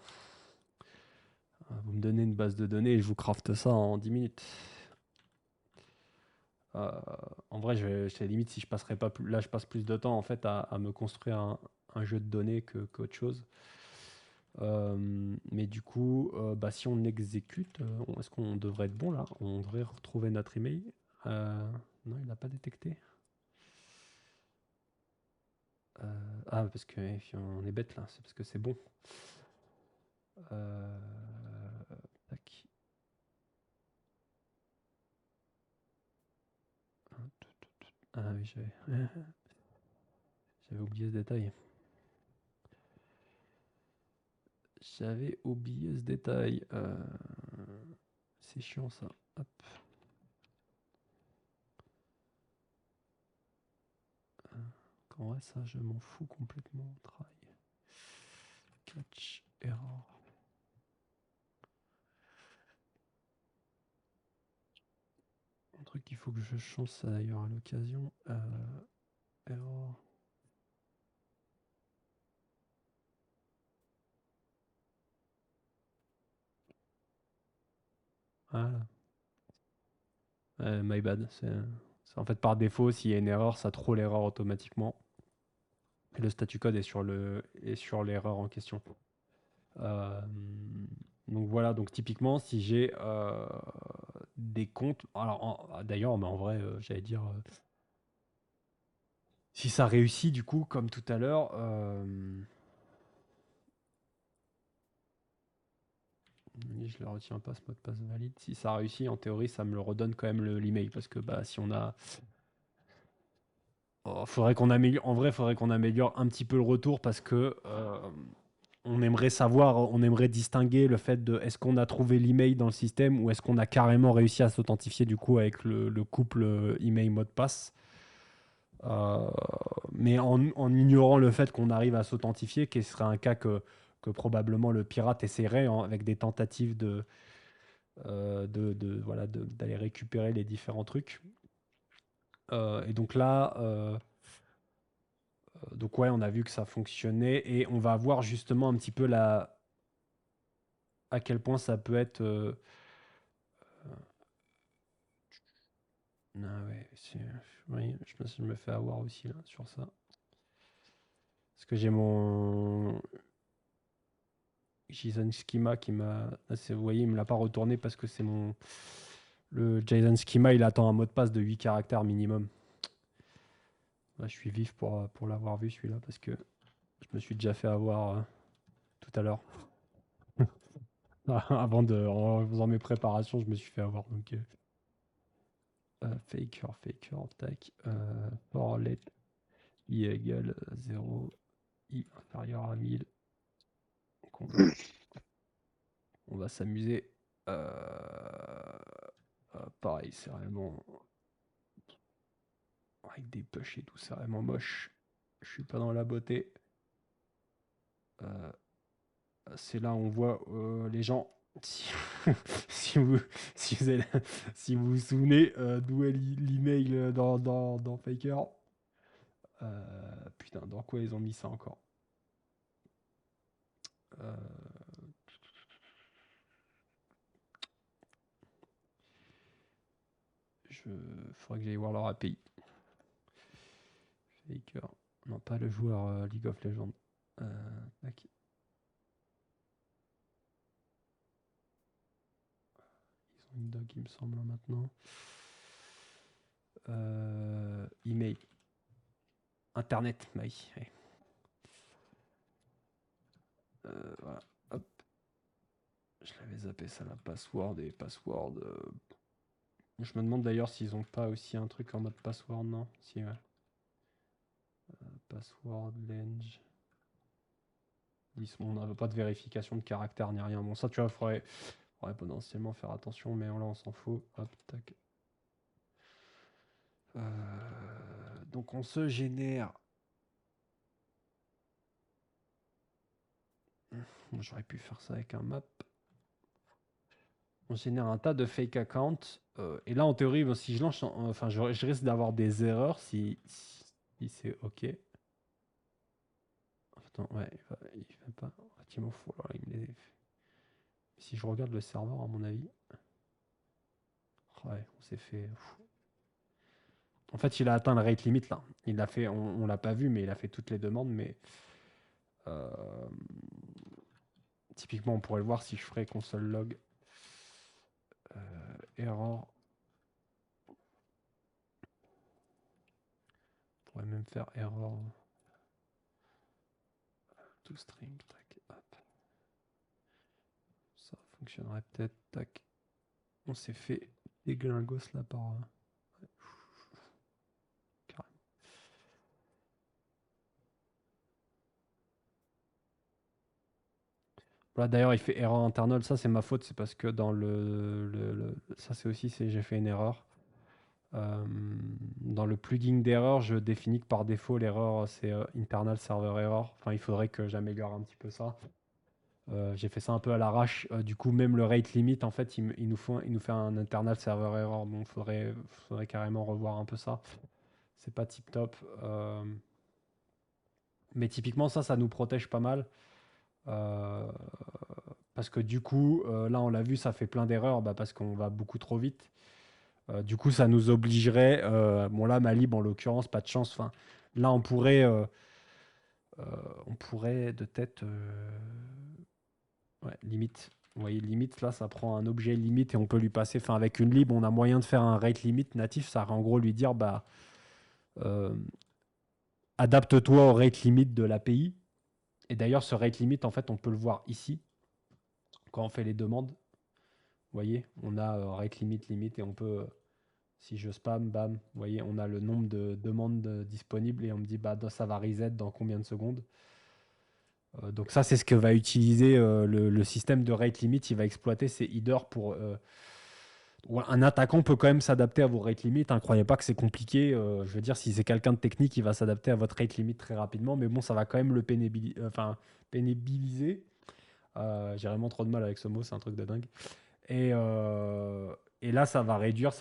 Vous me donnez une base de données et je vous crafte ça en 10 minutes. En vrai, je limite si je passerais pas plus. Là, je passe plus de temps en fait à me construire un jeu de données qu'autre chose. Mais du coup, bah, si on exécute, est-ce qu'on devrait être bon là? On devrait retrouver notre email. Non, il n'a pas détecté. Ah, parce que on est bête là, c'est parce que c'est bon. Tac. Ah oui, j'avais oublié ce détail. J'avais oublié ce détail. C'est chiant ça. Hop. En vrai, ça, je m'en fous complètement. Try. Catch. Error. Un truc qu'il faut que je change ça d'ailleurs à l'occasion. Error. Ah. My bad. C'est en fait par défaut, s'il y a une erreur, ça troll l'erreur automatiquement. Et le statut code est sur l'erreur en question. Donc voilà, donc typiquement, si j'ai des comptes. Alors d'ailleurs, mais en vrai, j'allais dire. Si ça réussit, du coup, comme tout à l'heure. Je le retiens pas, ce mot de passe valide. Si ça réussit, en théorie, ça me le redonne quand même l'email. Parce que bah, si on a. Faudrait qu'on améliore. En vrai, faudrait qu'on améliore un petit peu le retour parce que on aimerait savoir, on aimerait distinguer le fait de est-ce qu'on a trouvé l'email dans le système ou est-ce qu'on a carrément réussi à s'authentifier du coup avec le couple email mot de passe. Mais en ignorant le fait qu'on arrive à s'authentifier, qui serait un cas que probablement le pirate essaierait avec des tentatives voilà, d'aller récupérer les différents trucs. Et donc là, donc ouais, on a vu que ça fonctionnait et on va voir justement un petit peu à quel point ça peut être. Ah ouais, oui, je me fais avoir aussi là sur ça. Parce que j'ai mon JSON schema qui m'a. Vous voyez, il me l'a pas retourné parce que c'est mon. Le JSON schema, il attend un mot de passe de 8 caractères minimum. Là, je suis vif pour l'avoir vu celui-là parce que je me suis déjà fait avoir tout à l'heure. En faisant mes préparations, je me suis fait avoir. Donc, faker, tac. For let i égale 0, i inférieur à 1000. Donc on va s'amuser. Pareil, c'est vraiment. Avec des push et tout, c'est vraiment moche. Je suis pas dans la beauté. C'est là où on voit les gens. Si vous, si vous vous souvenez d'où est l'email dans Faker. Putain, dans quoi ils ont mis ça encore? Euh, Faudrait que j'aille voir leur API. Faker. Non, pas le joueur League of Legends. Tac. Ils ont une doc, il me semble, là, maintenant. Email. Internet, bah oui. Ouais. Voilà. Hop. Je l'avais zappé ça, la password et password. Je me demande d'ailleurs s'ils ont pas aussi un truc en mode password, non? Si, ouais. Password, Lenge. On n'avait pas de vérification de caractère ni rien. Bon, ça, tu vois, faudrait potentiellement faire attention, mais là, on s'en fout. Hop, tac. Donc, on se génère. Bon, j'aurais pu faire ça avec un map. On génère un tas de fake accounts. Et là, en théorie, bon, si je lance, enfin, je risque d'avoir des erreurs si c'est OK. Attends, ouais, il fait pas. Effectivement, faut, alors, il me les... Si je regarde le serveur, à mon avis. Ouais, on s'est fait. En fait, il a atteint le rate limit là. Il a fait, on l'a pas vu, mais il a fait toutes les demandes. Mais euh, typiquement, on pourrait le voir si je ferais console log error. On pourrait même faire error to string. Tac, hop. Ça fonctionnerait peut-être. Tac. On s'est fait déglingos là par. Ouais. Carrément. Voilà, d'ailleurs, il fait erreur internal. Ça, c'est ma faute. C'est parce que dans ça, c'est aussi, j'ai fait une erreur. Dans le plugin d'erreur, je définis que par défaut, l'erreur, c'est internal server error. Enfin, il faudrait que j'améliore un petit peu ça. J'ai fait ça un peu à l'arrache. Du coup, même le rate limit, en fait, il nous fait un internal server error. Donc, faudrait carrément revoir un peu ça. C'est pas tip top. Mais typiquement, ça nous protège pas mal. Parce que du coup, là, on l'a vu, ça fait plein d'erreurs parce qu'on va beaucoup trop vite. Du coup, ça nous obligerait. Bon, là, Malib, en l'occurrence, pas de chance. Enfin, là, on pourrait de tête. Ouais, limite. Vous voyez, limite, là, ça prend un objet limite et on peut lui passer. Enfin, avec une lib, on a moyen de faire un rate limit natif. Ça va en gros lui dire euh, adapte-toi au rate limit de l'API. Et d'ailleurs, ce rate limit, en fait, on peut le voir ici quand on fait les demandes. Vous voyez, on a rate limit, limite et on peut. Si je spam, bam, vous voyez, on a le nombre de demandes disponibles et on me dit ça va reset dans combien de secondes. Donc ça, c'est ce que va utiliser le système de rate limit. Il va exploiter ces headers pour... un attaquant peut quand même s'adapter à vos rate limit. Hein. Croyez pas que c'est compliqué. Je veux dire, si c'est quelqu'un de technique, il va s'adapter à votre rate limit très rapidement. Mais bon, ça va quand même le pénibiliser. J'ai vraiment trop de mal avec ce mot, c'est un truc de dingue. Et là, ça va réduire.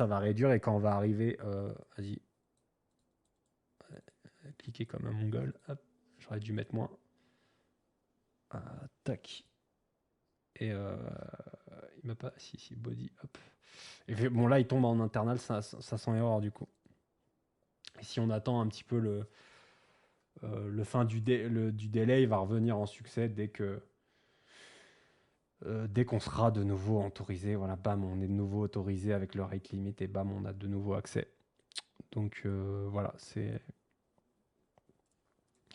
Et quand on va arriver... vas-y. Cliquer comme un mongol. Hop. J'aurais dû mettre moins. Tac. Et il m'a pas. Si, body. Hop. Et bon, là, il tombe en internal, ça sent erreur du coup. Et si on attend un petit peu le fin du délai, il va revenir en succès dès qu'on sera de nouveau autorisé. Voilà, bam, on est de nouveau autorisé avec le rate limit et bam, on a de nouveau accès. Donc voilà, c'est.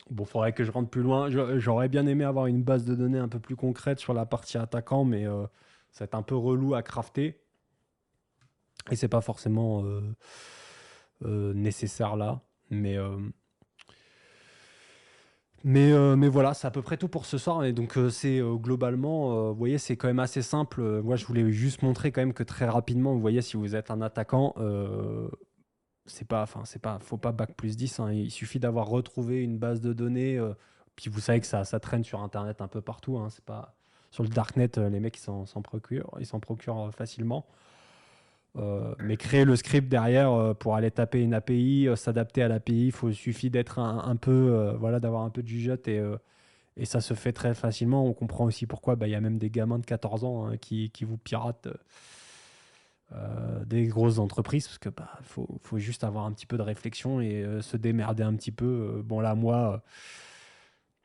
Bon, faudrait que je rentre plus loin. J'aurais bien aimé avoir une base de données un peu plus concrète sur la partie attaquant, mais ça va être un peu relou à crafter. Et c'est pas forcément nécessaire là. Mais voilà, c'est à peu près tout pour ce soir. Et donc c'est globalement, vous voyez, c'est quand même assez simple. Moi, je voulais juste montrer quand même que très rapidement, vous voyez, si vous êtes un attaquant, faut pas bac plus 10. Hein. Il suffit d'avoir retrouvé une base de données. Puis vous savez que ça traîne sur Internet un peu partout. Hein. C'est pas sur le darknet, les mecs ils s'en procurent facilement. Mais créer le script derrière pour aller taper une API, s'adapter à l'API, il suffit d'être un peu, voilà, d'avoir un peu de jugeote et ça se fait très facilement. On comprend aussi pourquoi il y a même des gamins de 14 ans hein, qui vous piratent des grosses entreprises parce que faut juste avoir un petit peu de réflexion et se démerder un petit peu. Bon là, moi,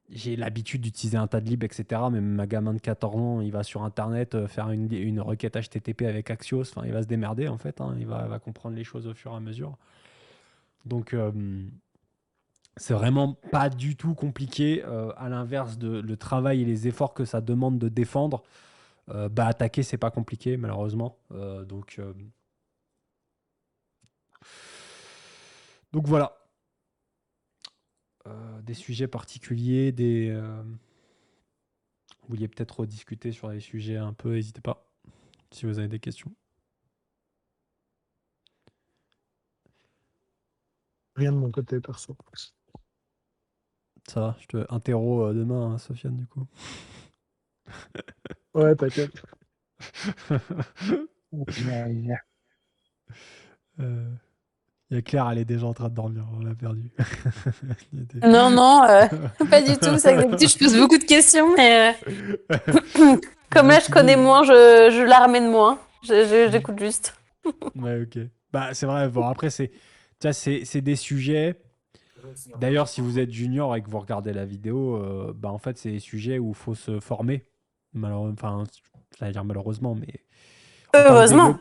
j'ai l'habitude d'utiliser un tas de libs, etc. Mais ma gamin de 14 ans, il va sur Internet faire une requête HTTP avec Axios. Enfin, il va se démerder en fait. Hein. Il va comprendre les choses au fur et à mesure. Donc, c'est vraiment pas du tout compliqué. À l'inverse de le travail et les efforts que ça demande de défendre, attaquer, c'est pas compliqué, malheureusement. Donc voilà. Des sujets particuliers, vous vouliez peut-être rediscuter sur les sujets un peu, n'hésitez pas si vous avez des questions. Rien de mon côté, perso. Ça va, je te interro demain, hein, Sofiane, du coup. Ouais, t'inquiète. Aïe. Il y a Claire, elle est déjà en train de dormir, on l'a perdu. Non, non, pas du tout. C'est que d'habitude, je pose beaucoup de questions, mais comme là, je connais moins, je la ramène moins. J'écoute juste. Ouais, ok. Bah, c'est vrai, bon, après, c'est des sujets. D'ailleurs, si vous êtes junior et que vous regardez la vidéo, en fait, c'est des sujets où il faut se former. Enfin, j'allais dire malheureusement, mais en tant que Heureusement.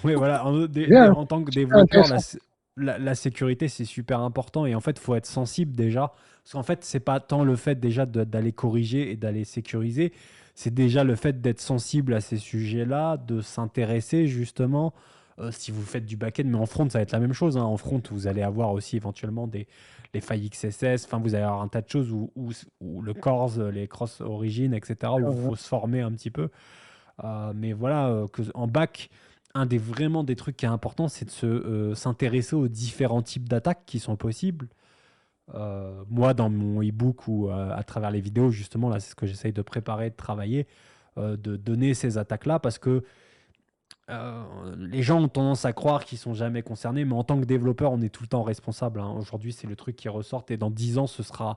oui, voilà, Bien, en tant que super développeur, intéressant. la sécurité, c'est super important. Et en fait, il faut être sensible déjà. Parce qu'en fait, c'est pas tant le fait déjà d'aller corriger et d'aller sécuriser, c'est déjà le fait d'être sensible à ces sujets-là, de s'intéresser justement. Si vous faites du back-end, mais en front, ça va être la même chose. Hein. En front, vous allez avoir aussi éventuellement les failles XSS. Enfin, vous allez avoir un tas de choses où le CORS, les cross origin, etc., où il faut se former un petit peu. Mais voilà, en back, vraiment des trucs qui est important, c'est de s'intéresser aux différents types d'attaques qui sont possibles. Moi, dans mon e-book ou à travers les vidéos, justement, là, c'est ce que j'essaye de préparer, de travailler, de donner ces attaques-là parce que les gens ont tendance à croire qu'ils sont jamais concernés, mais en tant que développeur, on est tout le temps responsable. Hein. Aujourd'hui, c'est le truc qui ressort et dans 10 ans, ce sera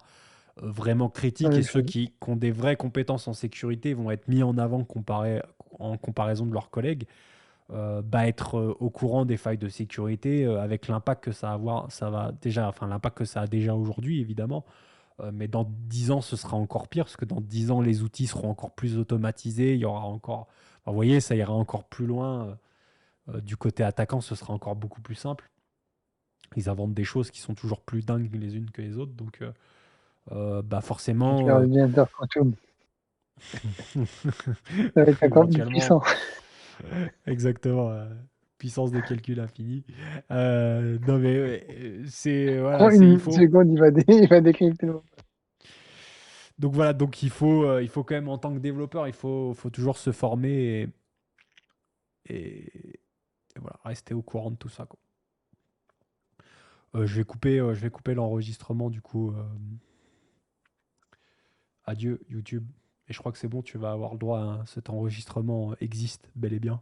vraiment critique et ceux qui ont des vraies compétences en sécurité vont être mis en avant en comparaison de leurs collègues. Être au courant des failles de sécurité avec l'impact que l'impact que ça a déjà aujourd'hui évidemment, mais dans 10 ans ce sera encore pire parce que dans 10 ans les outils seront encore plus automatisés, il y aura encore, vous voyez, ça ira encore plus loin. Du côté attaquant, ce sera encore beaucoup plus simple. Ils inventent des choses qui sont toujours plus dingues les unes que les autres, donc forcément. L'ordinateur quantum. Ça va être encore plus puissant. Exactement. Puissance de calcul infinie. Non mais c'est En une seconde, il va décrypter le monde. Donc voilà, donc il faut quand même en tant que développeur, il faut toujours se former et voilà, rester au courant de tout ça, quoi. Je vais couper l'enregistrement du coup. Adieu YouTube. Et je crois que c'est bon, tu vas avoir le droit à cet enregistrement existe bel et bien.